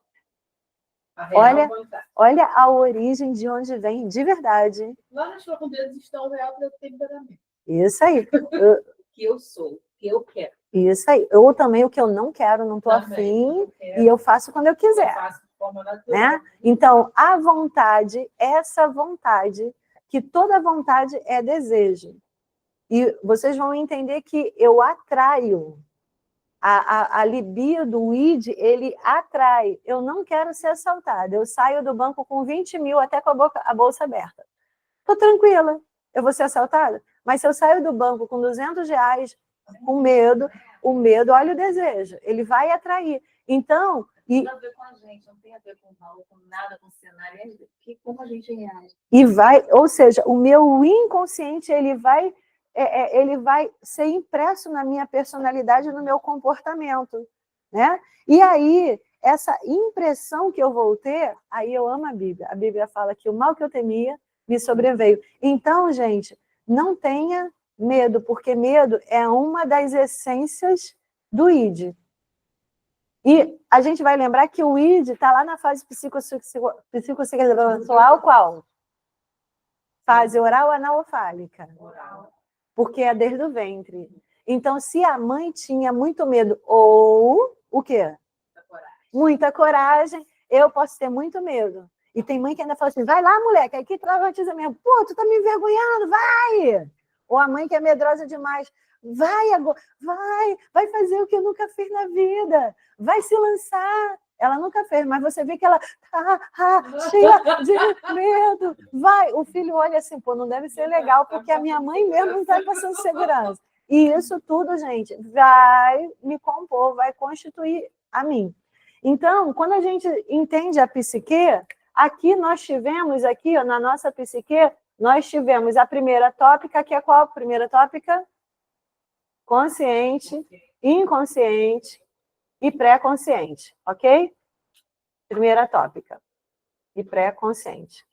Olha a origem de onde vem, de verdade. Lá nas profundezas estão o real temperamento. Isso aí. Que eu sou, que eu quero. Isso aí. Eu também, o que eu não quero, não estou afim, e eu faço quando eu quiser. Eu faço de forma natural. Né? Então, a vontade, essa vontade, que toda vontade é desejo. E vocês vão entender que eu atraio. A libido, o id, ele atrai. Eu não quero ser assaltada. Eu saio do banco com 20 mil, até com a bolsa aberta. Estou tranquila. Eu vou ser assaltada? Mas se eu saio do banco com 200 reais, com medo, o medo, olha o desejo. Ele vai atrair. Então... Não tem a ver com a gente, não tem a ver com valor, com nada, com cenário. É como a gente reage. E vai, ou seja, o meu inconsciente, ele vai ser impresso na minha personalidade, no meu comportamento, né? E aí, essa impressão que eu vou ter, aí eu amo a Bíblia. A Bíblia fala que o mal que eu temia me sobreveio. Então, gente, não tenha medo, porque medo é uma das essências do id. E a gente vai lembrar que o id está lá na fase psicossexual, qual? Fase oral analfálica. Porque é desde o ventre. Então, se a mãe tinha muito medo, ou o quê? Muita coragem, eu posso ter muito medo. E tem mãe que ainda fala assim, vai lá, moleque, aí que traumatiza mesmo. Pô, tu tá me envergonhando, vai! Ou a mãe que é medrosa demais, vai agora, vai fazer o que eu nunca fiz na vida, vai se lançar. Ela nunca fez, mas você vê que ela cheia de medo. Vai, o filho olha assim, pô, não deve ser legal, porque a minha mãe mesmo não está passando segurança. E isso tudo, gente, vai me compor, vai constituir a mim. Então, quando a gente entende a psique, aqui nós tivemos, aqui ó, na nossa psique, nós tivemos a primeira tópica, que é qual a primeira tópica? Consciente, inconsciente e pré-consciente, ok? Primeira tópica. E pré-consciente.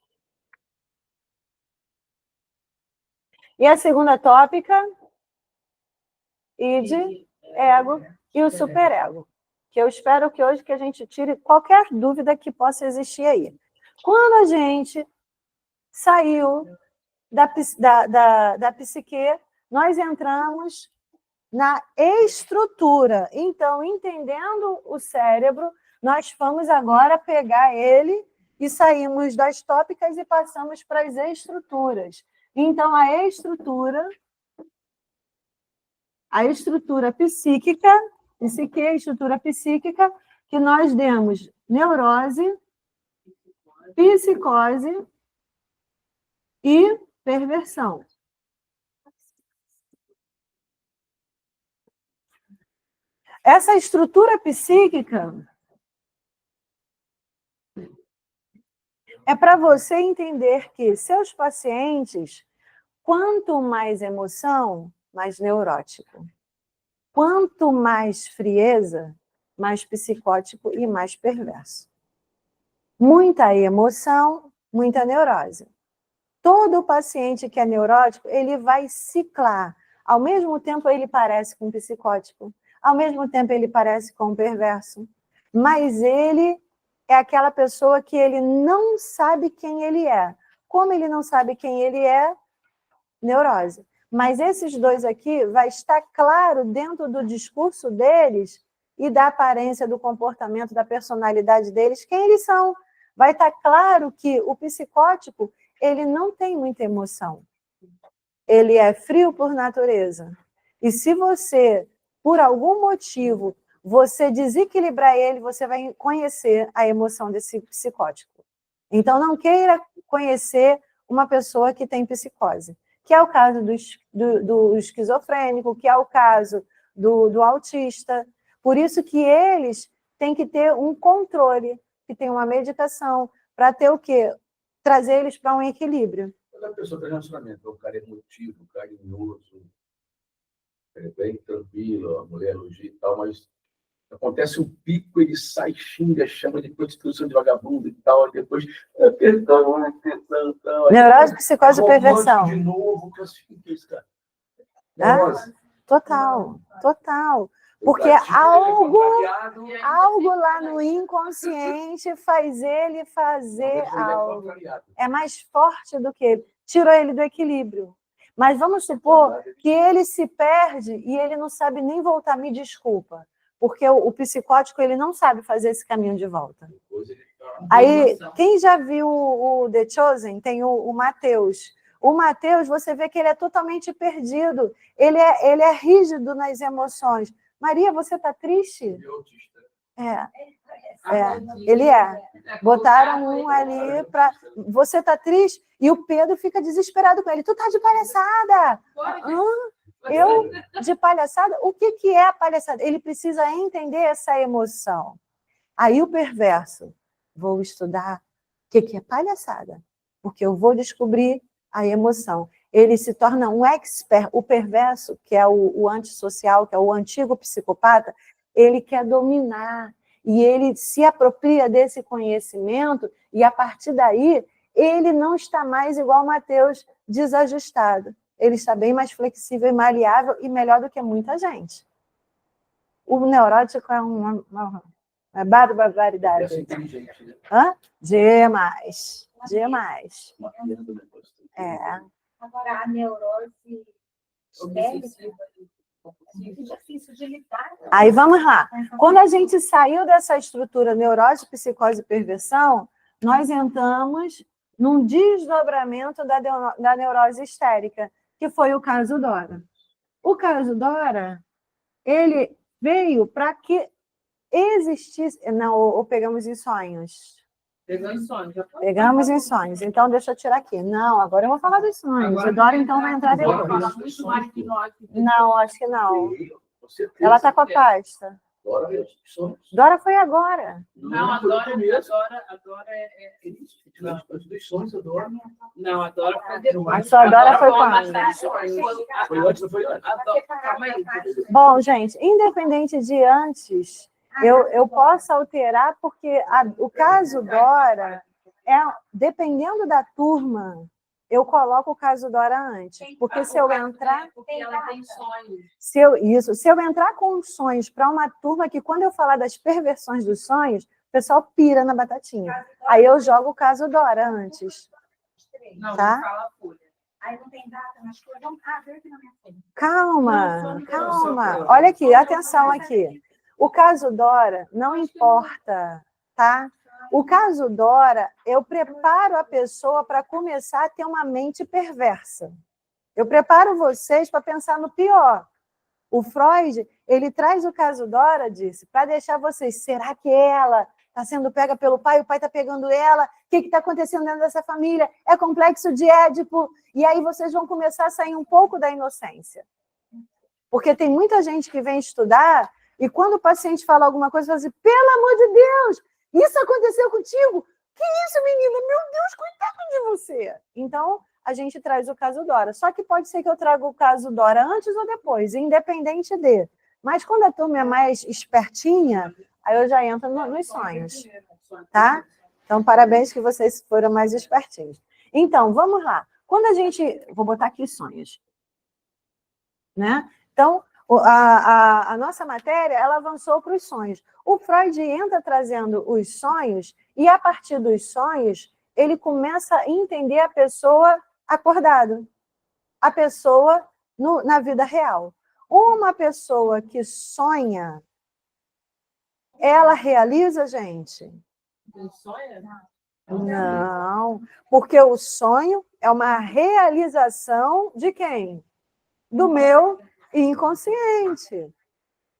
E a segunda tópica? Id, ego e o superego. Que eu espero que hoje que a gente tire qualquer dúvida que possa existir aí. Quando a gente saiu da psique, nós entramos na estrutura. Então, entendendo o cérebro, nós vamos agora pegar ele e saímos das tópicas e passamos para as estruturas. Então, a estrutura psíquica, psique, estrutura psíquica, que nós demos neurose, psicose e perversão. Essa estrutura psíquica é para você entender que seus pacientes, quanto mais emoção, mais neurótico. Quanto mais frieza, mais psicótico e mais perverso. Muita emoção, muita neurose. Todo paciente que é neurótico, ele vai ciclar. Ao mesmo tempo, ele parece com um psicótico. Ao mesmo tempo, ele parece com um perverso. Mas ele é aquela pessoa que ele não sabe quem ele é. Como ele não sabe quem ele é, neurose. Mas esses dois aqui vai estar claro dentro do discurso deles e da aparência, do comportamento, da personalidade deles, quem eles são. Vai estar claro que o psicótico, ele não tem muita emoção. Ele é frio por natureza. E se você, por algum motivo, você desequilibrar ele, você vai conhecer a emoção desse psicótico. Então, não queira conhecer uma pessoa que tem psicose, que é o caso do esquizofrênico, que é o caso do autista. Por isso que eles têm que ter um controle, que tem uma medicação, para ter o quê? Trazer eles para um equilíbrio. Quando a pessoa tem relacionamento, o cara é emotivo, carinhoso, é bem tranquilo, a mulher elogia e tal, mas acontece um pico, ele sai, xinga, chama de prostituição, de vagabundo e tal, e depois, perdão. Neurose, psicose e perversão. De novo, classifica isso, cara. Ah, total. Porque algo lá no inconsciente faz ele fazer algo. É mais forte do que ele. Tirou ele do equilíbrio. Mas vamos supor que ele se perde e ele não sabe nem voltar. Me desculpa. Porque o psicótico ele não sabe fazer esse caminho de volta. Aí, quem já viu o The Chosen, tem o Mateus. O Mateus, você vê que ele é totalmente perdido. Ele é rígido nas emoções. Maria, você está triste? Ele é. Botaram um ali para... Você está triste? E o Pedro fica desesperado com ele. Tu tá de palhaçada? Eu de palhaçada? O que é a palhaçada? Ele precisa entender essa emoção. Aí o perverso, vou estudar o que é palhaçada, porque eu vou descobrir a emoção. Ele se torna um expert. O perverso, que é o antissocial, que é o antigo psicopata, ele quer dominar e ele se apropria desse conhecimento e, a partir daí, ele não está mais igual Mateus, desajustado. Ele está bem mais flexível e maleável e melhor do que muita gente. O neurótico é uma barbaridade. Demais. Agora, a neurose é muito difícil de lidar. Aí vamos lá. Quando a gente saiu dessa estrutura neurose, psicose e perversão, nós entramos num desdobramento da neurose histérica, que foi o caso Dora. O caso Dora, ele veio para que existisse... Não, ou pegamos em sonhos. Pegamos em sonhos. Então, deixa eu tirar aqui. Não, agora eu vou falar dos sonhos. O Dora, então, vai entrar depois. Não, acho que não. Ela está com a pasta. Dora foi agora. Não, a Dora é... Não, a Dora foi depois. A sua Dora foi quando? Foi antes, não foi antes? Calma aí. Bom, gente, independente de antes... Eu posso alterar, porque o caso Dora, dependendo da turma, eu coloco o caso Dora antes. Porque se eu entrar... Porque ela tem sonhos. Se eu entrar com sonhos para uma turma que, quando eu falar das perversões dos sonhos, o pessoal pira na batatinha. Aí eu jogo o caso Dora antes. Não, tá? não fala a folha. Aí não tem data nas coisas. Vamos ver aqui na minha folha. Calma. Olha aqui, atenção aqui. O caso Dora não importa, tá? O caso Dora, eu preparo a pessoa para começar a ter uma mente perversa. Eu preparo vocês para pensar no pior. O Freud, ele traz o caso Dora, disse, para deixar vocês, será que ela está sendo pega pelo pai, o pai está pegando ela? O que está acontecendo dentro dessa família? É complexo de Édipo? E aí vocês vão começar a sair um pouco da inocência. Porque tem muita gente que vem estudar e quando o paciente fala alguma coisa, fala assim, pelo amor de Deus, isso aconteceu contigo? Que isso, menina? Meu Deus, coitado de você. Então, a gente traz o caso Dora. Só que pode ser que eu traga o caso Dora antes ou depois, independente de. Mas quando a turma é mais espertinha, aí eu já entro nos sonhos. Tá? Então, parabéns que vocês foram mais espertinhos. Então, vamos lá. Quando a gente... Vou botar aqui sonhos. Né? Então, a nossa matéria, ela avançou para os sonhos. O Freud entra trazendo os sonhos e, a partir dos sonhos, ele começa a entender a pessoa acordada, a pessoa na vida real. Uma pessoa que sonha, ela realiza, gente? O sonho? Não, porque o sonho é uma realização de quem? Do meu inconsciente.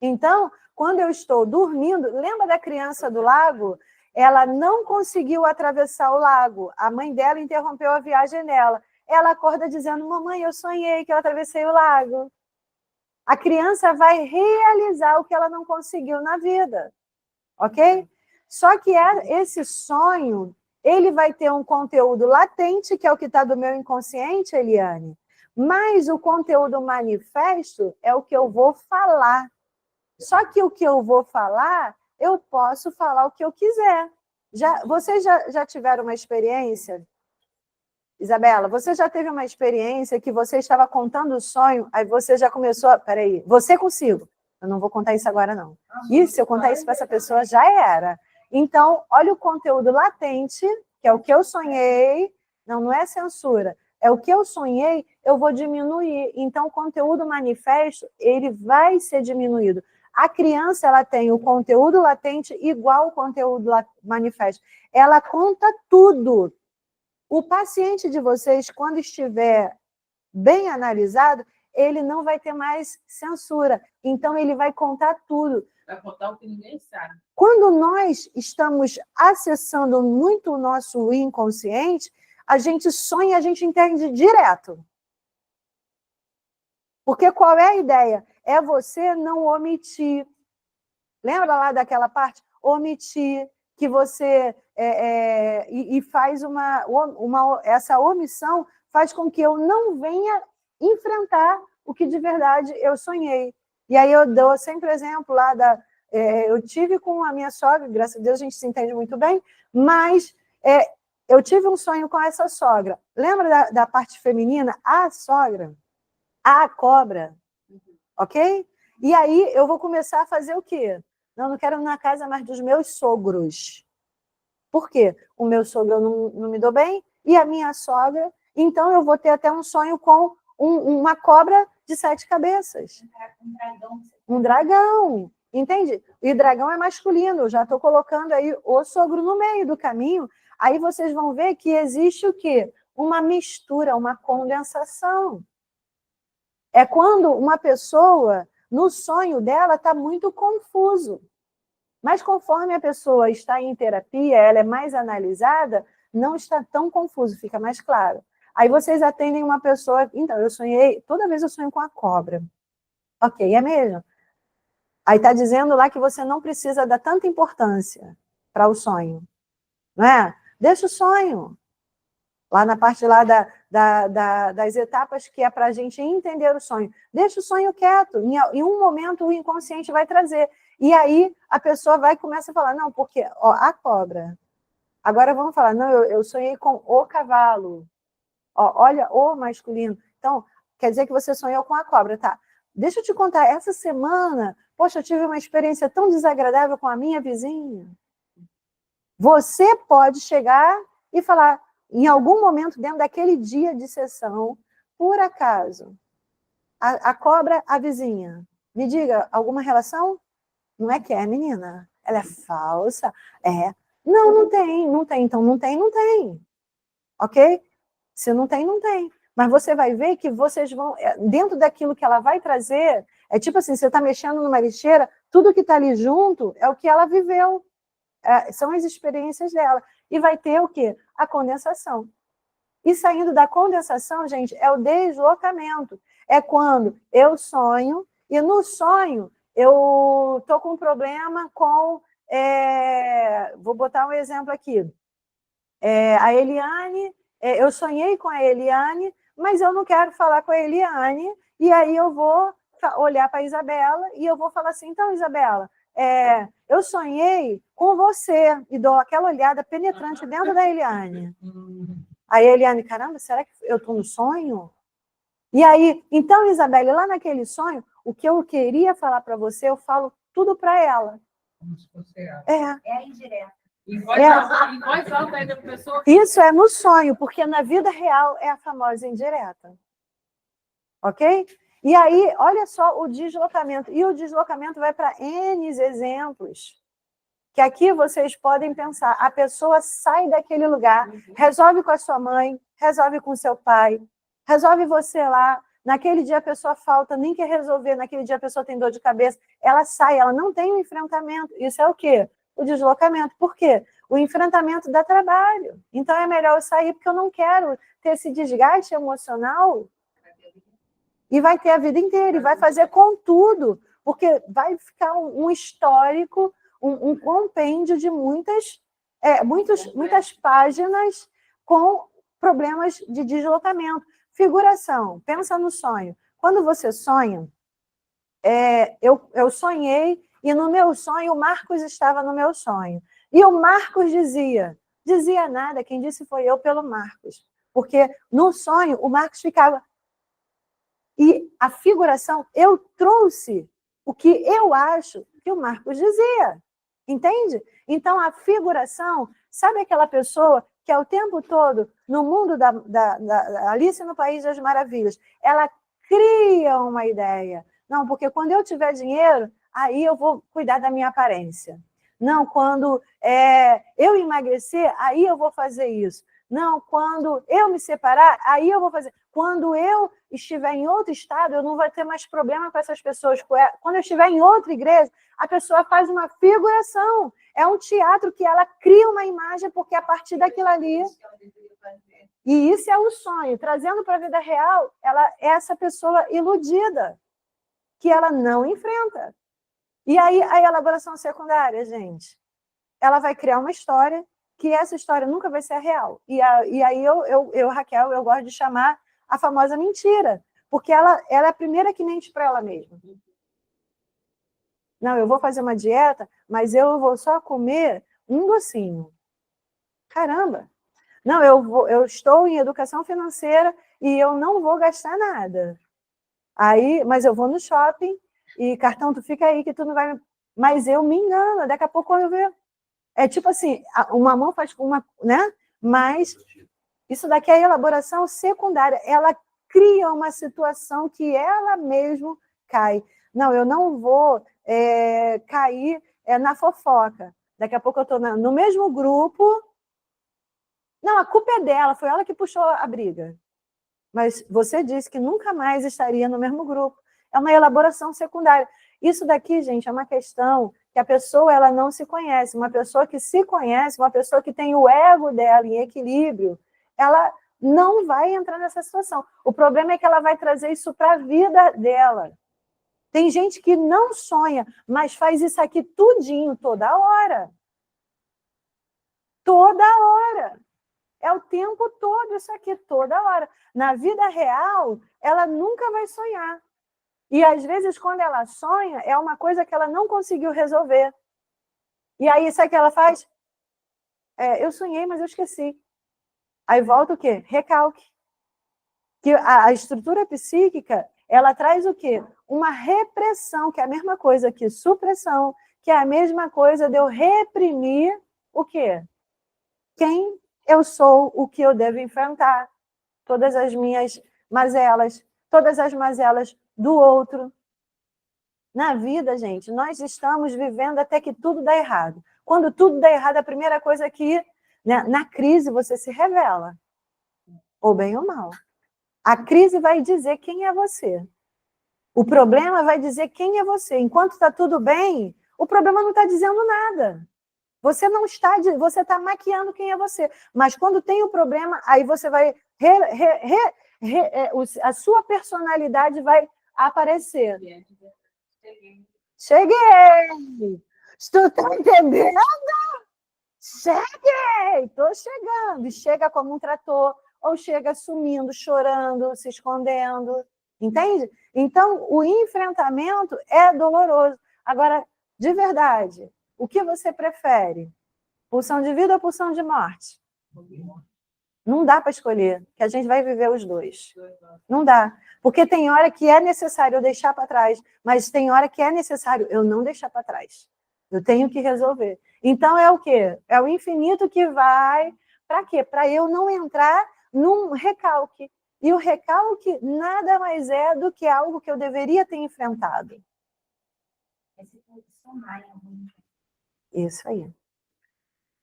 Então, quando eu estou dormindo, lembra da criança do lago? Ela não conseguiu atravessar o lago. A mãe dela interrompeu a viagem dela. Ela acorda dizendo: mamãe, eu sonhei que eu atravessei o lago. A criança vai realizar o que ela não conseguiu na vida. Ok? Só que esse sonho, ele vai ter um conteúdo latente, que é o que está do meu inconsciente, Eliane. Mas o conteúdo manifesto é o que eu vou falar. Só que o que eu vou falar, eu posso falar o que eu quiser. Vocês já tiveram uma experiência? Isabela, você já teve uma experiência que você estava contando o sonho, aí você já começou... Peraí, você consigo. Eu não vou contar isso agora, não. E se eu contar isso para essa pessoa, já era. Então, olha o conteúdo latente, que é o que eu sonhei. Não é censura. É o que eu sonhei, eu vou diminuir. Então, o conteúdo manifesto, ele vai ser diminuído. A criança, ela tem o conteúdo latente igual ao conteúdo manifesto. Ela conta tudo. O paciente de vocês, quando estiver bem analisado, ele não vai ter mais censura. Então, ele vai contar tudo. Vai contar o que ninguém sabe. Quando nós estamos acessando muito o nosso inconsciente, a gente sonha, a gente entende direto. Porque qual é a ideia? É você não omitir. Lembra lá daquela parte? Omitir, que você... e faz essa omissão faz com que eu não venha enfrentar o que de verdade eu sonhei. E aí eu dou sempre o exemplo lá eu tive com a minha sogra, graças a Deus a gente se entende muito bem, mas eu tive um sonho com essa sogra. Lembra da parte feminina? A sogra, a cobra, ok? E aí eu vou começar a fazer o quê? Não quero ir na casa mais dos meus sogros. Por quê? O meu sogro não me dou bem e a minha sogra, então eu vou ter até um sonho com uma cobra de 7 cabeças. Um dragão, entende? E dragão é masculino, eu já estou colocando aí o sogro no meio do caminho, aí vocês vão ver que existe o quê? Uma mistura, uma condensação. É quando uma pessoa, no sonho dela, está muito confuso. Mas conforme a pessoa está em terapia, ela é mais analisada, não está tão confuso, fica mais claro. Aí vocês atendem uma pessoa... Então, eu sonhei... Toda vez eu sonho com a cobra. Ok, é mesmo? Aí está dizendo lá que você não precisa dar tanta importância para o sonho. Não é? Deixa o sonho. Lá na parte lá das etapas que é para a gente entender o sonho. Deixa o sonho quieto. Em um momento o inconsciente vai trazer. E aí a pessoa vai e começa a falar, não, porque a cobra. Agora vamos falar, não, eu sonhei com o cavalo. Olha, o masculino. Então, quer dizer que você sonhou com a cobra, tá? Deixa eu te contar, essa semana, poxa, eu tive uma experiência tão desagradável com a minha vizinha. Você pode chegar e falar, em algum momento, dentro daquele dia de sessão, por acaso, a cobra, a vizinha, me diga, alguma relação? Não é que é, menina? Ela é falsa? É. Não tem. Então, não tem. Ok? Se não tem, não tem. Mas você vai ver que vocês vão... Dentro daquilo que ela vai trazer, é tipo assim, você está mexendo numa lixeira, tudo que está ali junto é o que ela viveu. São as experiências dela. E vai ter o quê? A condensação. E saindo da condensação, gente, é o deslocamento. É quando eu sonho, e no sonho eu estou com um problema com... vou botar um exemplo aqui. A Eliane, eu sonhei com a Eliane, mas eu não quero falar com a Eliane, e aí eu vou olhar para a Isabela e eu vou falar assim, então, Isabela, eu sonhei com você, e dou aquela olhada penetrante dentro da Eliane. Aí a Eliane, caramba, será que eu estou no sonho? E aí, então, Isabela, lá naquele sonho, o que eu queria falar para você, eu falo tudo para ela. Como se fosse ela. É a indireta. Em voz alta ainda para a pessoa. Isso é no sonho, porque na vida real é a famosa indireta. Ok? E aí, olha só o deslocamento. E o deslocamento vai para N exemplos. que aqui vocês podem pensar, a pessoa sai daquele lugar, resolve com a sua mãe, resolve com o seu pai, resolve você lá, naquele dia a pessoa falta, nem quer resolver, naquele dia a pessoa tem dor de cabeça, ela sai, ela não tem um enfrentamento. Isso é o quê? O deslocamento. Por quê? O enfrentamento dá trabalho. Então é melhor eu sair, porque eu não quero ter esse desgaste emocional e vai ter a vida inteira, e vai fazer com tudo, porque vai ficar um histórico, um compêndio de muitas páginas com problemas de deslocamento. Figuração, pensa no sonho. Quando você sonha, eu sonhei, e no meu sonho, o Marcos estava no meu sonho. E o Marcos dizia nada, quem disse foi eu pelo Marcos. Porque no sonho, o Marcos ficava... E a figuração, eu trouxe o que eu acho que o Marcos dizia. Entende? Então, a figuração, sabe aquela pessoa que é o tempo todo no mundo da Alice no País das Maravilhas, ela cria uma ideia. Não, porque quando eu tiver dinheiro, aí eu vou cuidar da minha aparência. Não, quando eu emagrecer, aí eu vou fazer isso. Não, quando eu me separar, aí eu vou fazer. Quando eu estiver em outro estado, eu não vou ter mais problema com essas pessoas. Quando eu estiver em outra igreja, a pessoa faz uma figuração. É um teatro que ela cria uma imagem, porque a partir daquilo ali... E isso é o sonho. Trazendo para a vida real, ela é essa pessoa iludida, que ela não enfrenta. E aí, a elaboração secundária, gente, ela vai criar uma história, que essa história nunca vai ser real. E aí Raquel, eu gosto de chamar a famosa mentira, porque ela é a primeira que mente para ela mesma. Não, eu vou fazer uma dieta, mas eu vou só comer um docinho. Caramba! Não, eu estou em educação financeira e eu não vou gastar nada. Aí, mas eu vou no shopping e cartão, tu fica aí que tu não vai... Mas eu me engano, daqui a pouco eu vejo. É tipo assim, uma mão faz com uma, né? Mas isso daqui é elaboração secundária. Ela cria uma situação que ela mesma cai. Não, eu não vou cair na fofoca. Daqui a pouco eu estou no mesmo grupo. Não, a culpa é dela, foi ela que puxou a briga. Mas você disse que nunca mais estaria no mesmo grupo. É uma elaboração secundária. Isso daqui, gente, é uma questão que a pessoa ela não se conhece. Uma pessoa que se conhece, uma pessoa que tem o ego dela em equilíbrio, ela não vai entrar nessa situação. O problema é que ela vai trazer isso para a vida dela. Tem gente que não sonha, mas faz isso aqui tudinho, toda hora. Toda hora. É o tempo todo isso aqui, toda hora. Na vida real, ela nunca vai sonhar. E, às vezes, quando ela sonha, é uma coisa que ela não conseguiu resolver. E aí, sabe o que ela faz? Eu sonhei, mas eu esqueci. Aí volta o quê? Recalque. Que a estrutura psíquica, ela traz o quê? Uma repressão, que é a mesma coisa que supressão, que é a mesma coisa de eu reprimir o quê? Quem eu sou, o que eu devo enfrentar. Todas as minhas mazelas, todas as mazelas do outro. Na vida, gente, nós estamos vivendo até que tudo dá errado. Quando tudo dá errado, a primeira coisa é que, né, na crise, você se revela. Ou bem ou mal. A crise vai dizer quem é você. O problema vai dizer quem é você. Enquanto está tudo bem, o problema não está dizendo nada. Você não está, você está maquiando quem é você. Mas quando tem o problema, aí você vai... a sua personalidade vai aparecer. Cheguei! Tu está entendendo? Cheguei! Estou chegando. E chega como um trator, ou chega sumindo, chorando, se escondendo. Entende? Então, o enfrentamento é doloroso. Agora, de verdade, o que você prefere? Pulsão de vida ou pulsão de morte? Não dá para escolher, que a gente vai viver os dois. Não dá. Porque tem hora que é necessário eu deixar para trás, mas tem hora que é necessário eu não deixar para trás. Eu tenho que resolver. Então é o quê? É o infinito que vai... Para quê? Para eu não entrar num recalque. E o recalque nada mais é do que algo que eu deveria ter enfrentado. Somar em algum Isso aí.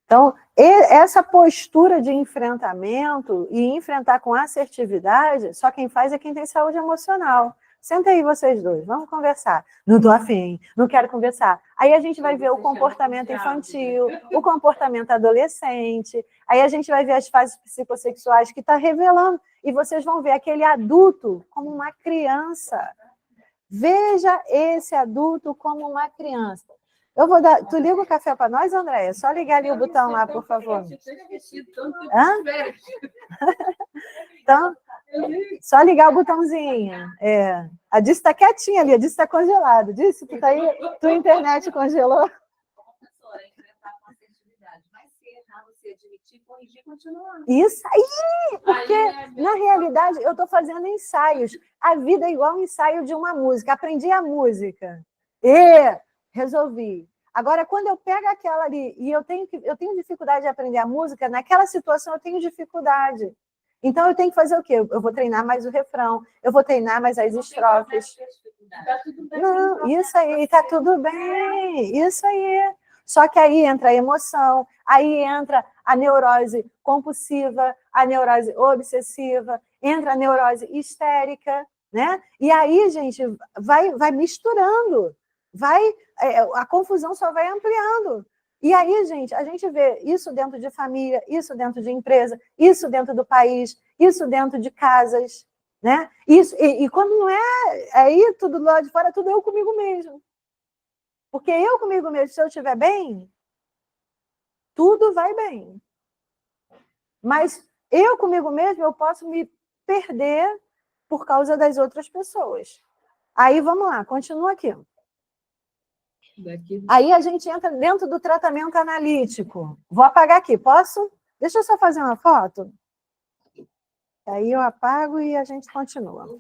Então, essa postura de enfrentamento e enfrentar com assertividade, só quem faz é quem tem saúde emocional. Senta aí vocês dois, vamos conversar. Não estou afim, não quero conversar. Aí a gente vai ver o comportamento infantil, o comportamento adolescente, aí a gente vai ver as fases psicossexuais que está revelando, e vocês vão ver aquele adulto como uma criança. Veja esse adulto como uma criança. Eu vou dar. Tu liga o café para nós, Andréia? Só ligar ali o botão lá, por favor. Hã? Então, só ligar o botãozinho. A Dice está quietinha ali, a Dice está congelada. Dice, tu tá aí? Tua internet congelou? Professora, enfrentar com assertividade. Mas se errar, você admitir, corrigir, continuar. Isso aí! Porque, na realidade, eu estou fazendo ensaios. A vida é igual um ensaio de uma música. Aprendi a música. Resolvi. Agora, quando eu pego aquela ali e eu tenho dificuldade de aprender a música, naquela situação eu tenho dificuldade. Então, eu tenho que fazer o quê? Eu vou treinar mais o refrão, eu vou treinar mais as estrofes. Não, isso aí, está tudo bem, isso aí. Só que aí entra a emoção, aí entra a neurose compulsiva, a neurose obsessiva, entra a neurose histérica, né? E aí, gente, vai misturando. A confusão só vai ampliando. E aí, gente, a gente vê isso dentro de família, isso dentro de empresa, isso dentro do país, isso dentro de casas, né? Isso, e quando não é aí, tudo lá de fora, tudo eu comigo mesmo. Porque eu comigo mesmo, se eu estiver bem, tudo vai bem. Mas eu comigo mesmo, eu posso me perder por causa das outras pessoas. Aí, vamos lá, continua aqui. Aí a gente entra dentro do tratamento analítico. Vou apagar aqui, posso? Deixa eu só fazer uma foto. Aí eu apago e a gente continua.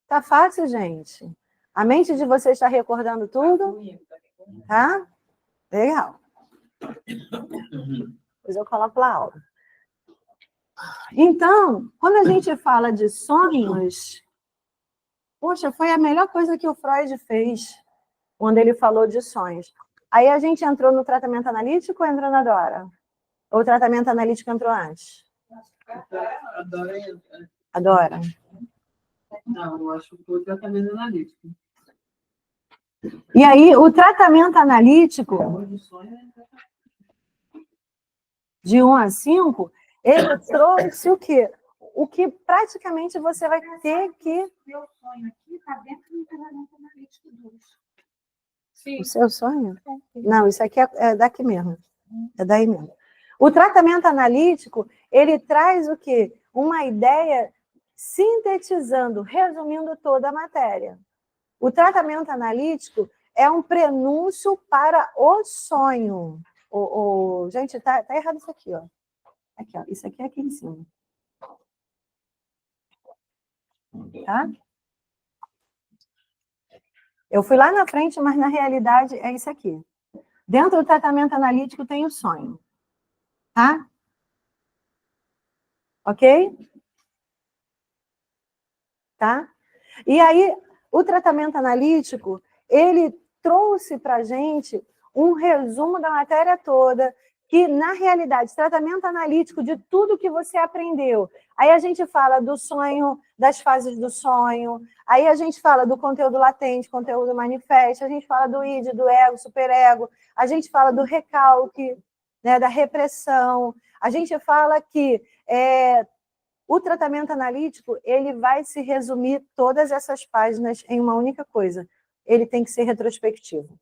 Tá fácil, gente? A mente de vocês está recordando tudo? Tá? Legal. Depois eu coloco lá a aula. Então, quando a gente fala de sonhos, poxa, foi a melhor coisa que o Freud fez quando ele falou de sonhos. Aí a gente entrou no tratamento analítico ou entrou na Dora? Ou o tratamento analítico entrou antes? Adora. Não, eu acho que foi o tratamento analítico. E aí, o tratamento analítico, de 1 a 5, ele trouxe o quê? O que praticamente você vai ter que... Meu sonho aqui está dentro do tratamento analítico 2. O seu sonho? Não, isso aqui é daqui mesmo. É daí mesmo. O tratamento analítico, ele traz o quê? Uma ideia sintetizando, resumindo toda a matéria. O tratamento analítico é um prenúncio para o sonho. Gente, tá errado isso aqui, ó. Aqui, ó. Isso aqui é aqui em cima. Tá? Eu fui lá na frente, mas na realidade é isso aqui. Dentro do tratamento analítico tem o sonho. Tá? Ok? Tá? E aí, o tratamento analítico, ele trouxe para a gente um resumo da matéria toda, que, na realidade, tratamento analítico de tudo que você aprendeu. Aí a gente fala do sonho, das fases do sonho, aí a gente fala do conteúdo latente, conteúdo manifesto, a gente fala do id, do ego, superego, a gente fala do recalque, né, da repressão, a gente fala que o tratamento analítico, ele vai se resumir todas essas páginas em uma única coisa. Ele tem que ser retrospectivo.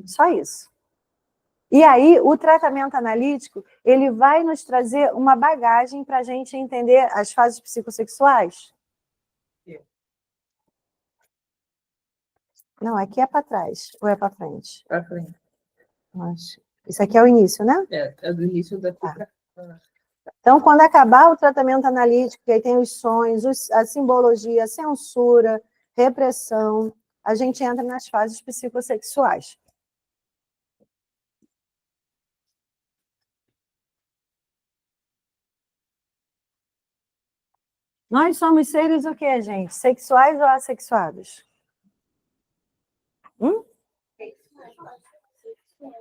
Só isso. E aí, o tratamento analítico, ele vai nos trazer uma bagagem para a gente entender as fases psicossexuais. Não, aqui é para trás, ou é para frente? Para frente. Isso aqui é o início, né? É do início da Então, quando acabar o tratamento analítico, que aí tem os sonhos, a simbologia, a censura, repressão, a gente entra nas fases psicossexuais. Nós somos seres o quê, gente? Sexuais ou assexuados?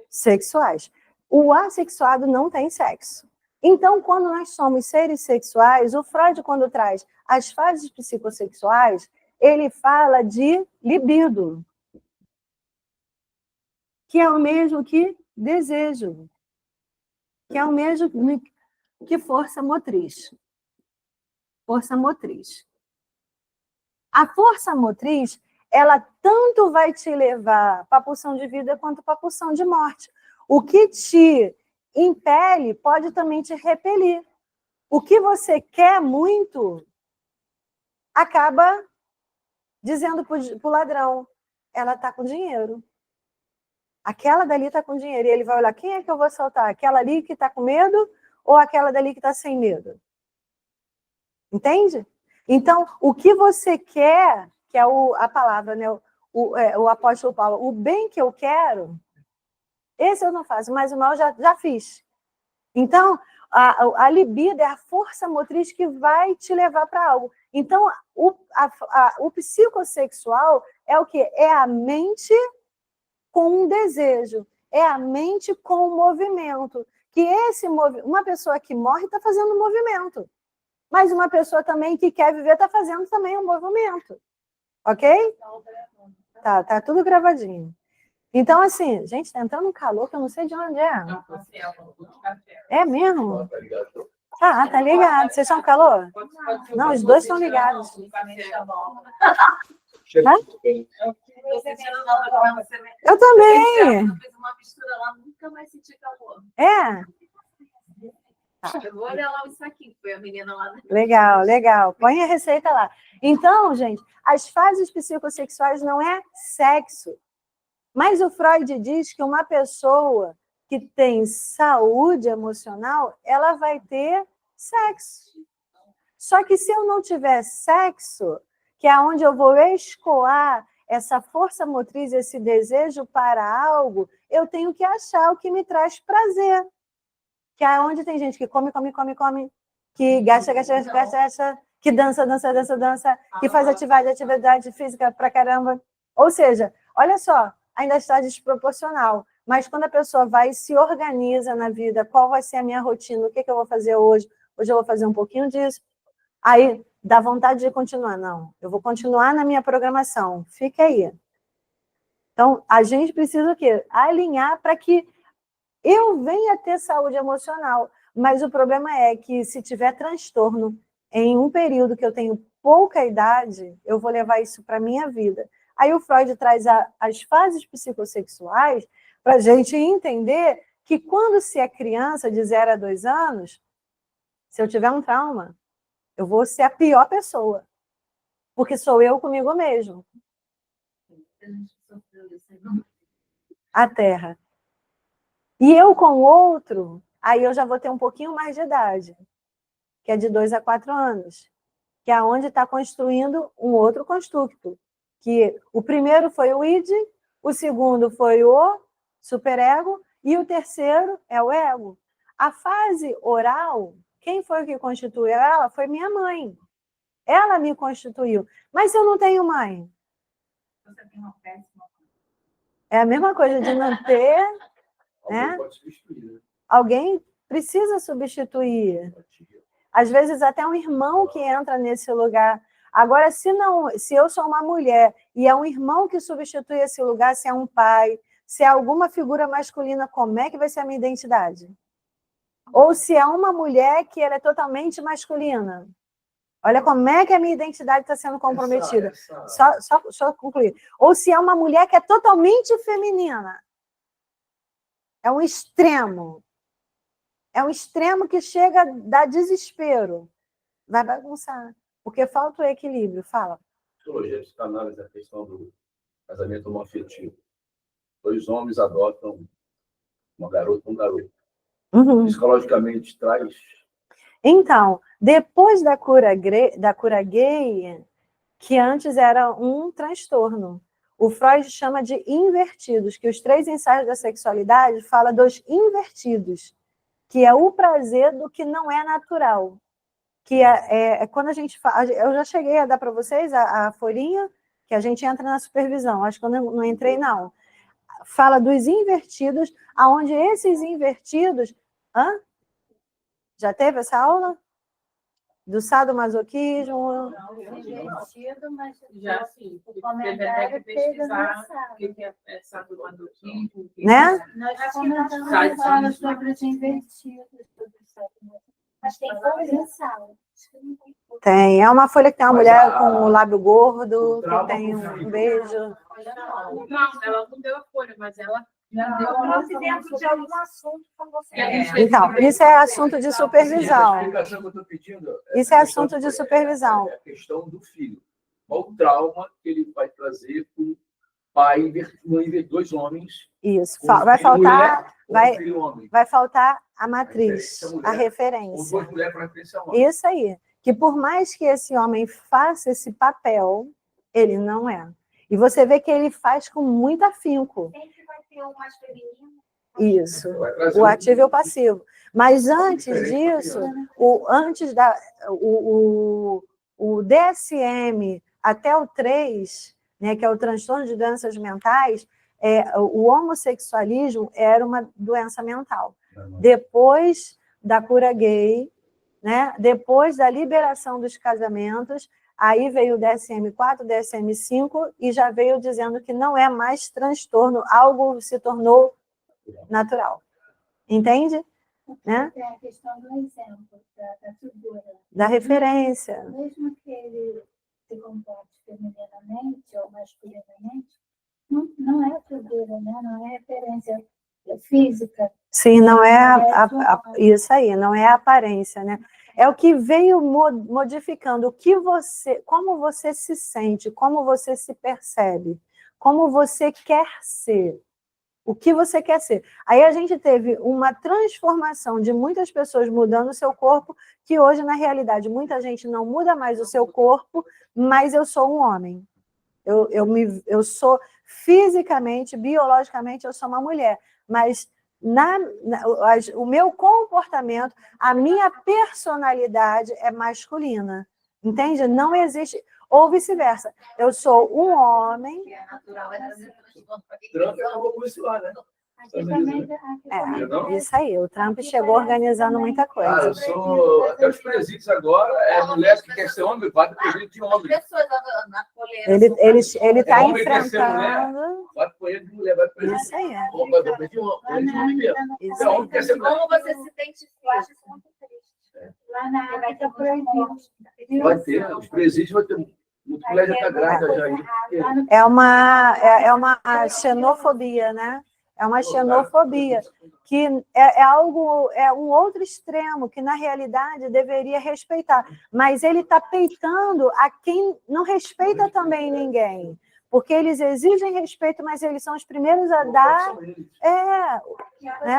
Sexuais. O assexuado não tem sexo. Então, quando nós somos seres sexuais, o Freud, quando traz as fases psicossexuais, ele fala de libido, que é o mesmo que desejo, que é o mesmo que força motriz. Força motriz. A força motriz, ela tanto vai te levar para a pulsão de vida quanto para a pulsão de morte. O que te impele pode também te repelir. O que você quer muito acaba dizendo para o ladrão, ela está com dinheiro. Aquela dali está com dinheiro. E ele vai olhar, quem é que eu vou assaltar? Aquela ali que está com medo ou aquela dali que está sem medo? Entende? Então, o que você quer, que é a palavra, né? O apóstolo Paulo, o bem que eu quero, esse eu não faço, mas o mal já fiz. Então, a libido é a força motriz que vai te levar para algo. Então, o psicossexual é o quê? É a mente com um desejo, é a mente com um movimento. Que uma pessoa que morre está fazendo um movimento, mas uma pessoa também que quer viver está fazendo também um movimento. Ok? Tá tudo gravadinho. Então, assim, gente, tá entrando um calor que eu não sei de onde é. É mesmo? Tá ligado. Vocês estão com calor? Não, os dois estão ligados. Eu também. Uma mistura lá, nunca vai sentir calor. É? Eu vou olhar lá isso aqui, foi a menina lá. Legal. Põe a receita lá. Então, gente, as fases psicossexuais não é sexo. Mas o Freud diz que uma pessoa que tem saúde emocional, ela vai ter sexo. Só que se eu não tiver sexo, que é onde eu vou escoar essa força motriz, esse desejo para algo, eu tenho que achar o que me traz prazer. Que é onde tem gente que come, que gasta, que dança, que faz atividade física pra caramba. Ou seja, olha só, ainda está desproporcional. Mas quando a pessoa vai e se organiza na vida, qual vai ser a minha rotina, o que eu vou fazer hoje? Hoje eu vou fazer um pouquinho disso. Aí dá vontade de continuar. Não, eu vou continuar na minha programação. Fica aí. Então, a gente precisa o quê? Alinhar para que eu venha ter saúde emocional. Mas o problema é que se tiver transtorno em um período que eu tenho pouca idade, eu vou levar isso para a minha vida. Aí o Freud traz as fases psicossexuais para a gente entender que quando se é criança, de 0 a 2 anos, se eu tiver um trauma, eu vou ser a pior pessoa. Porque sou eu comigo mesmo. A Terra. E eu com o outro, aí eu já vou ter um pouquinho mais de idade, que é de 2 a 4 anos, que é onde está construindo um outro construto. Que o primeiro foi o id, o segundo foi o superego e o terceiro é o ego. A fase oral, quem foi que constituiu ela? Foi minha mãe. Ela me constituiu. Mas se eu não tenho mãe? Você tem uma péssima. É a mesma coisa de não ter, né? Pode substituir, né? Alguém precisa substituir. Às vezes até um irmão que entra nesse lugar. Agora, se eu sou uma mulher e é um irmão que substitui esse lugar, se é um pai, se é alguma figura masculina, como é que vai ser a minha identidade? Ou se é uma mulher que ela é totalmente masculina. Olha como é que a minha identidade está sendo comprometida. Só concluir. Ou se é uma mulher que é totalmente feminina. É um extremo. É um extremo que chega a dar desespero. Vai bagunçar. Porque falta o equilíbrio. Fala. Psicologia de análise da questão do casamento homoafetivo. 2 homens adotam uma garota e um garoto. Uhum. Psicologicamente traz... Então, depois da cura gay, que antes era um transtorno, o Freud chama de invertidos, que os 3 ensaios da sexualidade falam dos invertidos, que é o prazer do que não é natural. que é quando a gente fala... Eu já cheguei a dar para vocês a folhinha, que a gente entra na supervisão. Acho que eu não entrei, não. Fala dos invertidos, aonde esses invertidos... Hã? Já teve essa aula? Do sadomasoquismo? Invertido, mas Já sim. o Você comentário deve pesquisar pesquisar. o que é sadomasoquismo. o que Né? Nós comentamos Sai fala disso. sobre os invertidos. Mas tem folha em sala. Tem. É uma folha que tem uma Mas mulher a- com o lábio gordo, o que trauma tem com um beijo. Não, ela não deu a folha, mas ela já deu Eu uma trouxe dentro de algum assunto com você. Então, isso é assunto de Essa supervisão. explicação que eu estou pedindo. Isso é assunto de supervisão. É a questão do filho. Qual o trauma que ele vai trazer com o pai invertido, dois homens? Isso. com Vai filho faltar, mulher, ou vai- filho homem. vai faltar a matriz, referência mulher. a Ou referência. duas mulheres para referência homem. Isso aí. Que por mais que esse homem faça esse papel, ele não é. E você vê que ele faz com muito afinco. Sempre vai ter um mais feminino. Isso. Vai trazer O ativo e o passivo. Mas antes diferente disso, o DSM até o 3, né, que é o transtorno de doenças mentais, o homossexualismo era uma doença mental. Depois da cura gay, né, depois da liberação dos casamentos, aí veio o DSM-4, DSM-5, e já veio dizendo que não é mais transtorno, algo se tornou natural. Entende? Né? Tem a questão do exemplo, da figura. Da referência. Mesmo que ele se comporte feminilamente ou masculinamente, não é figura, né? Não é referência física. Sim, não é isso aí, não é a aparência, né? É o que veio modificando o que como você se sente, como você se percebe, como você quer ser. O que você quer ser. Aí a gente teve uma transformação de muitas pessoas mudando o seu corpo, que hoje, na realidade, muita gente não muda mais o seu corpo, mas eu sou um homem. Eu sou fisicamente, biologicamente, eu sou uma mulher. Mas o meu comportamento, a minha personalidade é masculina. Entende? Não existe... Ou vice-versa. Eu sou um homem... Que é natural, é trazer transtorno para quem Trump acabou com isso lá, né? Aqui também, Isso aí, o Trump chegou organizando muita Ah, coisa. eu sou. Até os presídios agora, mulher que quer ser homem, vai para o presídio de As homem. pessoas na coleira. Ele está Homem quer ser mulher. enfrentando... Vai para o presídio de mulher, vai para o presídio. Isso aí. Homem vai para o presídio de homem mesmo. Isso Então, homem quer ser mulher. Como você se identifica? lá na África proibido. Vai ter, os presídios vai ter. Muita mulher já está grávida já aí. É uma xenofobia, né? É uma xenofobia, que é um outro extremo, que na realidade deveria respeitar. Mas ele está peitando a quem não respeita também ninguém. Porque eles exigem respeito, mas eles são os primeiros a dar.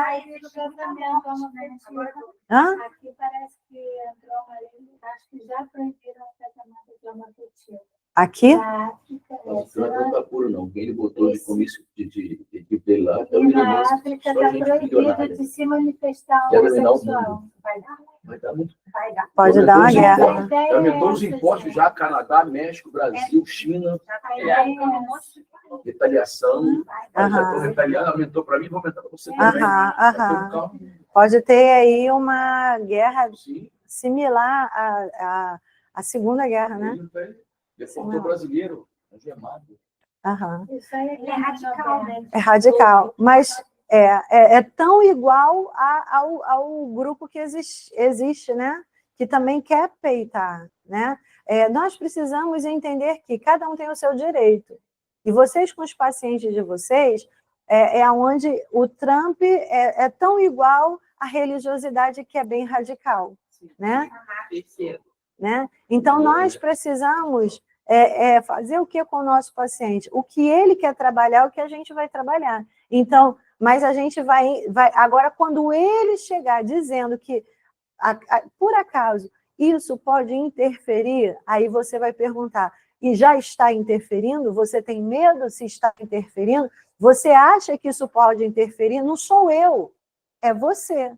Aí do casamento homoafetivo. Hã? Aqui parece que entrou uma lei, acho que já proibiram o casamento de homoafetivo. Aqui? Na África, Não está puro, não. Quem ele botou de comício de equipe dele lá, e na África está proibido de se manifestar Quer dominar o homossexual. Vai dar? Vai dar muito. Vai dar. Pode dar uma guerra. Já aumentou os impostos já, Canadá, México, Brasil, China, A ideia é essa. retaliação. Já Aham. estou retaliando, aumentou para mim, vou aumentar para você também. Aham. Pode ter aí uma guerra Sim. similar à Segunda Guerra, né? Deportou brasileiro, algemado. Aham. Isso aí é radical, né? É radical, mas é tão igual ao grupo que existe, né? Que também quer peitar, né? Nós precisamos entender que cada um tem o seu direito. E vocês, com os pacientes de vocês, onde o Trump é tão igual à religiosidade que é bem radical, né? Né? Então, nós precisamos fazer o que com o nosso paciente? O que ele quer trabalhar, é o que a gente vai trabalhar. Então, mas a gente vai... Agora, quando ele chegar dizendo que, por acaso, isso pode interferir, aí você vai perguntar, e já está interferindo? Você tem medo se está interferindo? Você acha que isso pode interferir? Não sou eu, é você.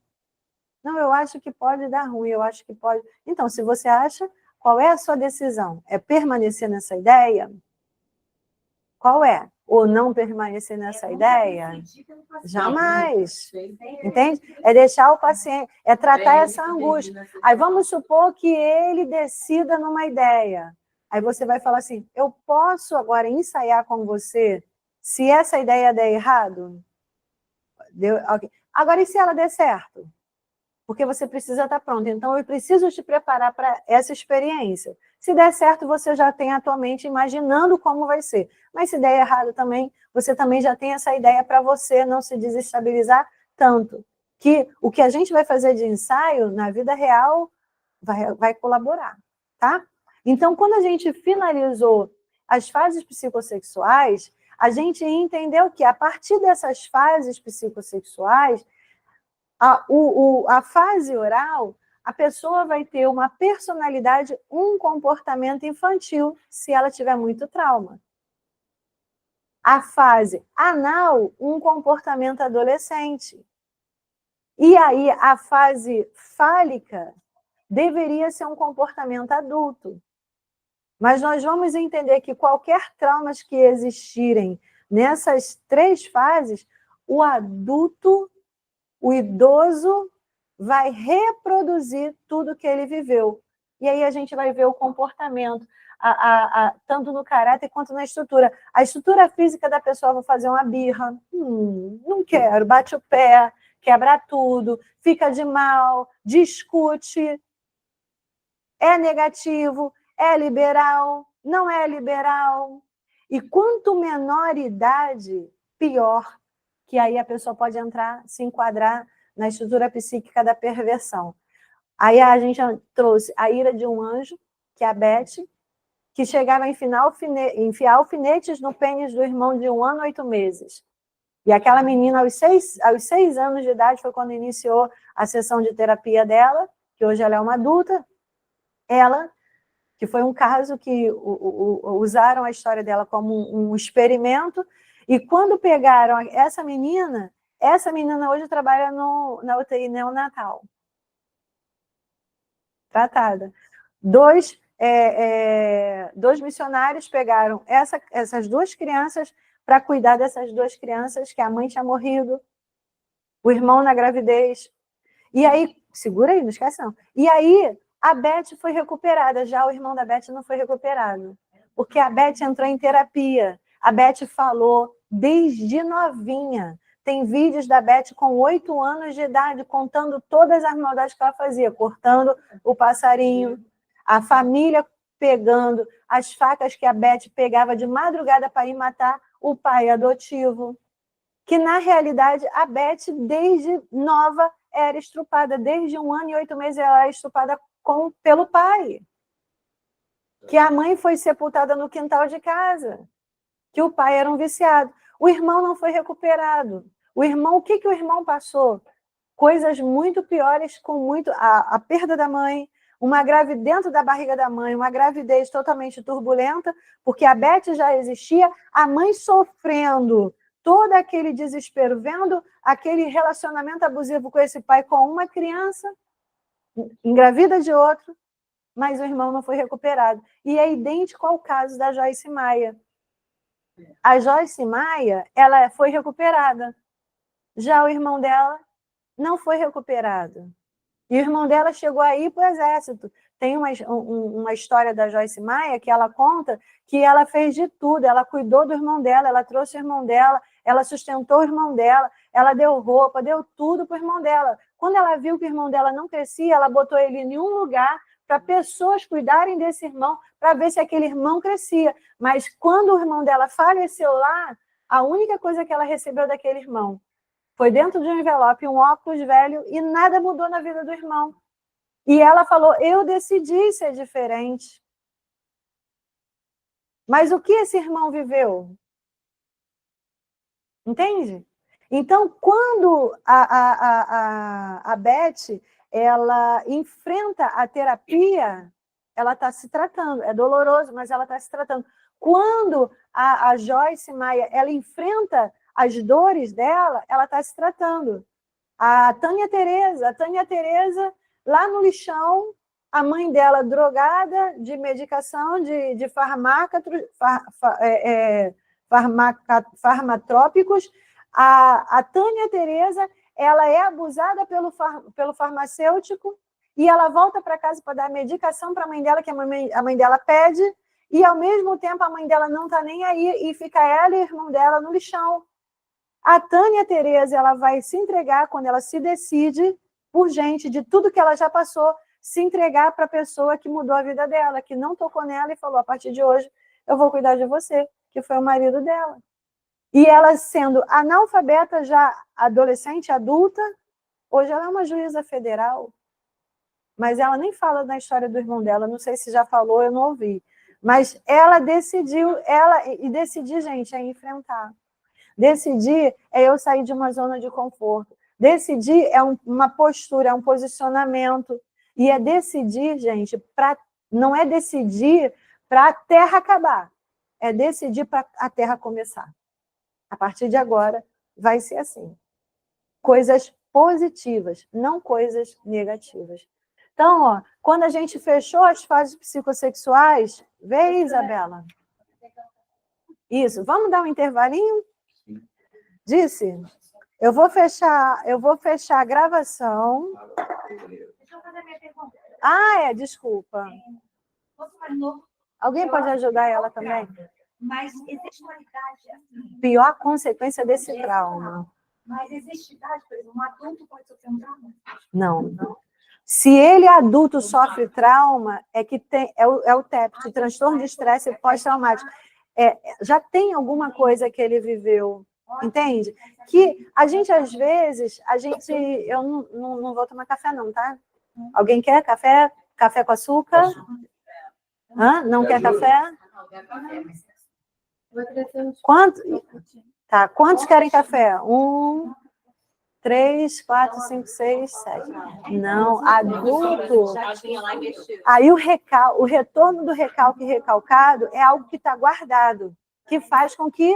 Não, eu acho que pode dar ruim, eu acho que pode. Então, se você acha, qual é a sua decisão? É permanecer nessa ideia? Qual é? Ou não permanecer nessa ideia? Jamais. Entende? É deixar o paciente, é tratar essa angústia. Aí vamos supor que ele decida numa ideia. Aí você vai falar assim, eu posso agora ensaiar com você se essa ideia der errado? Okay. Agora, e se ela der certo? Porque você precisa estar pronto. Então, eu preciso te preparar para essa experiência. Se der certo, você já tem a tua mente imaginando como vai ser. Mas se der errado também, você também já tem essa ideia para você não se desestabilizar tanto. Que o que a gente vai fazer de ensaio, na vida real, vai colaborar, tá? Então, quando a gente finalizou as fases psicossexuais, a gente entendeu que, a partir dessas fases psicossexuais, a fase oral, a pessoa vai ter uma personalidade, um comportamento infantil, se ela tiver muito trauma. A fase anal, um comportamento adolescente. E aí, a fase fálica deveria ser um comportamento adulto. Mas nós vamos entender que qualquer traumas que existirem nessas 3 fases, o adulto, o idoso, vai reproduzir tudo que ele viveu. E aí a gente vai ver o comportamento, tanto no caráter quanto na estrutura. A estrutura física da pessoa, vou fazer uma birra, não quero, bate o pé, quebra tudo, fica de mal, discute, é negativo, é liberal, não é liberal. E quanto menor idade, pior, que aí a pessoa pode entrar, se enquadrar na estrutura psíquica da perversão. Aí a gente trouxe a ira de um anjo, que é a Beth, que chegava a enfiar alfinetes no pênis do irmão de 1 ano e 8 meses. E aquela menina, aos 6 anos de idade, foi quando iniciou a sessão de terapia dela, que hoje ela é uma adulta. Ela, que foi um caso que usaram a história dela como um experimento, e quando pegaram essa menina hoje trabalha na UTI neonatal. Tratada. 2 missionários pegaram essas 2 crianças para cuidar dessas 2 crianças, que a mãe tinha morrido, o irmão na gravidez. E aí, segura aí, não esquece não. E aí, a Beth foi recuperada, já o irmão da Beth não foi recuperado, porque a Beth entrou em terapia. A Beth falou desde novinha. Tem vídeos da Beth com 8 anos de idade, contando todas as maldades que ela fazia, cortando o passarinho, a família pegando as facas que a Beth pegava de madrugada para ir matar o pai adotivo. Que, na realidade, a Beth, desde nova, era estrupada. Desde 1 ano e 8 meses, ela era estrupada pelo pai. Que a mãe foi sepultada no quintal de casa. Que o pai era um viciado. O irmão não foi recuperado. O irmão, o que o irmão passou? Coisas muito piores, a perda da mãe, uma gravidez dentro da barriga da mãe, uma gravidez totalmente turbulenta, porque a Beth já existia, a mãe sofrendo todo aquele desespero, vendo aquele relacionamento abusivo com esse pai com uma criança, engravida de outro, mas o irmão não foi recuperado. E é idêntico ao caso da Joyce Maia. A Joyce Maia, ela foi recuperada. Já o irmão dela não foi recuperado. E o irmão dela chegou a ir para o exército. Tem uma história da Joyce Maia que ela conta que ela fez de tudo. Ela cuidou do irmão dela, ela trouxe o irmão dela, ela sustentou o irmão dela, ela deu roupa, deu tudo para o irmão dela. Quando ela viu que o irmão dela não crescia, ela botou ele em um lugar para pessoas cuidarem desse irmão, para ver se aquele irmão crescia. Mas quando o irmão dela faleceu lá, a única coisa que ela recebeu daquele irmão foi dentro de um envelope, um óculos velho, e nada mudou na vida do irmão. E ela falou, eu decidi ser diferente. Mas o que esse irmão viveu? Entende? Então, quando a Beth, ela enfrenta a terapia, ela está se tratando. É doloroso, mas ela está se tratando. Quando a Joyce Maia, ela enfrenta as dores dela, ela está se tratando. A Tânia Tereza, lá no lixão, a mãe dela drogada de medicação, de farmacóticos. A Tânia Tereza, ela é abusada pelo farmacêutico e ela volta para casa para dar medicação para a mãe dela, que a mãe dela pede, e ao mesmo tempo a mãe dela não está nem aí e fica ela e o irmão dela no lixão. A Tânia Tereza, ela vai se entregar quando ela se decide, urgente, de tudo que ela já passou, se entregar para a pessoa que mudou a vida dela, que não tocou nela e falou, a partir de hoje eu vou cuidar de você, que foi o marido dela. E ela sendo analfabeta, já adolescente, adulta, hoje ela é uma juíza federal, mas ela nem fala da história do irmão dela, não sei se já falou, eu não ouvi. Mas ela decidiu, e decidir, gente, é enfrentar. Decidir é eu sair de uma zona de conforto. Decidir é uma postura, é um posicionamento. E é decidir, gente, não é decidir para a terra acabar. É decidir para a terra começar. A partir de agora, vai ser assim. Coisas positivas, não coisas negativas. Então, ó, quando a gente fechou as fases psicossexuais, vê, Isabela. Isso, vamos dar um intervalinho? Disse? Eu vou fechar a gravação. Deixa eu fazer a minha pergunta. Desculpa. Posso mais novo? Alguém pode ajudar ela também? Mas existe uma idade assim. Pior consequência desse trauma. Mas existe idade, por exemplo, um adulto pode sofrer um trauma? Não. Se ele adulto sofre trauma, é que é o TEPT, transtorno de estresse pós-traumático. Já tem alguma coisa que ele viveu, entende? Que a gente, às vezes, eu não vou tomar café não, tá? Alguém quer café? Café com açúcar? Não quer café? Quantos querem café? 1, 3, 4, 5, 6, 7. Não, adulto. Aí o retorno do recalque e recalcado é algo que está guardado, que faz com que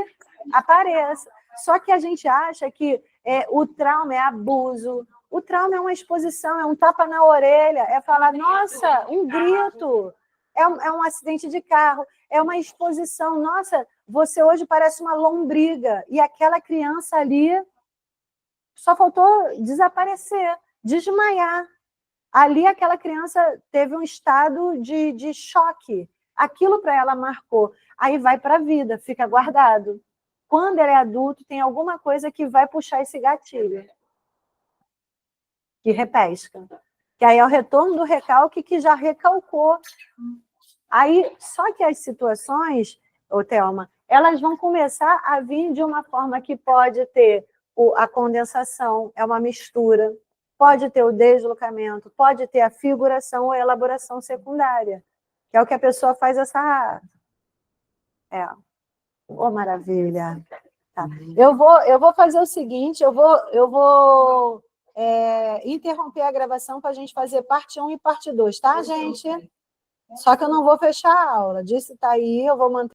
apareça. Só que a gente acha que o trauma é abuso, o trauma é uma exposição, é um tapa na orelha, é falar, nossa, um grito, é um acidente de carro, é uma exposição, nossa, você hoje parece uma lombriga, e aquela criança ali só faltou desaparecer, desmaiar. Ali aquela criança teve um estado de choque, aquilo para ela marcou, aí vai para a vida, fica guardado. Quando ele é adulto, tem alguma coisa que vai puxar esse gatilho, que repesca. Que aí é o retorno do recalque que já recalcou. Aí, só que as situações, Thelma, elas vão começar a vir de uma forma que pode ter a condensação, é uma mistura, pode ter o deslocamento, pode ter a figuração ou a elaboração secundária, que é o que a pessoa faz essa... maravilha. Tá. Eu vou fazer o seguinte, eu vou interromper a gravação para a gente fazer parte 1 e parte 2, tá, gente? Só que eu não vou fechar a aula. Disse tá aí, eu vou manter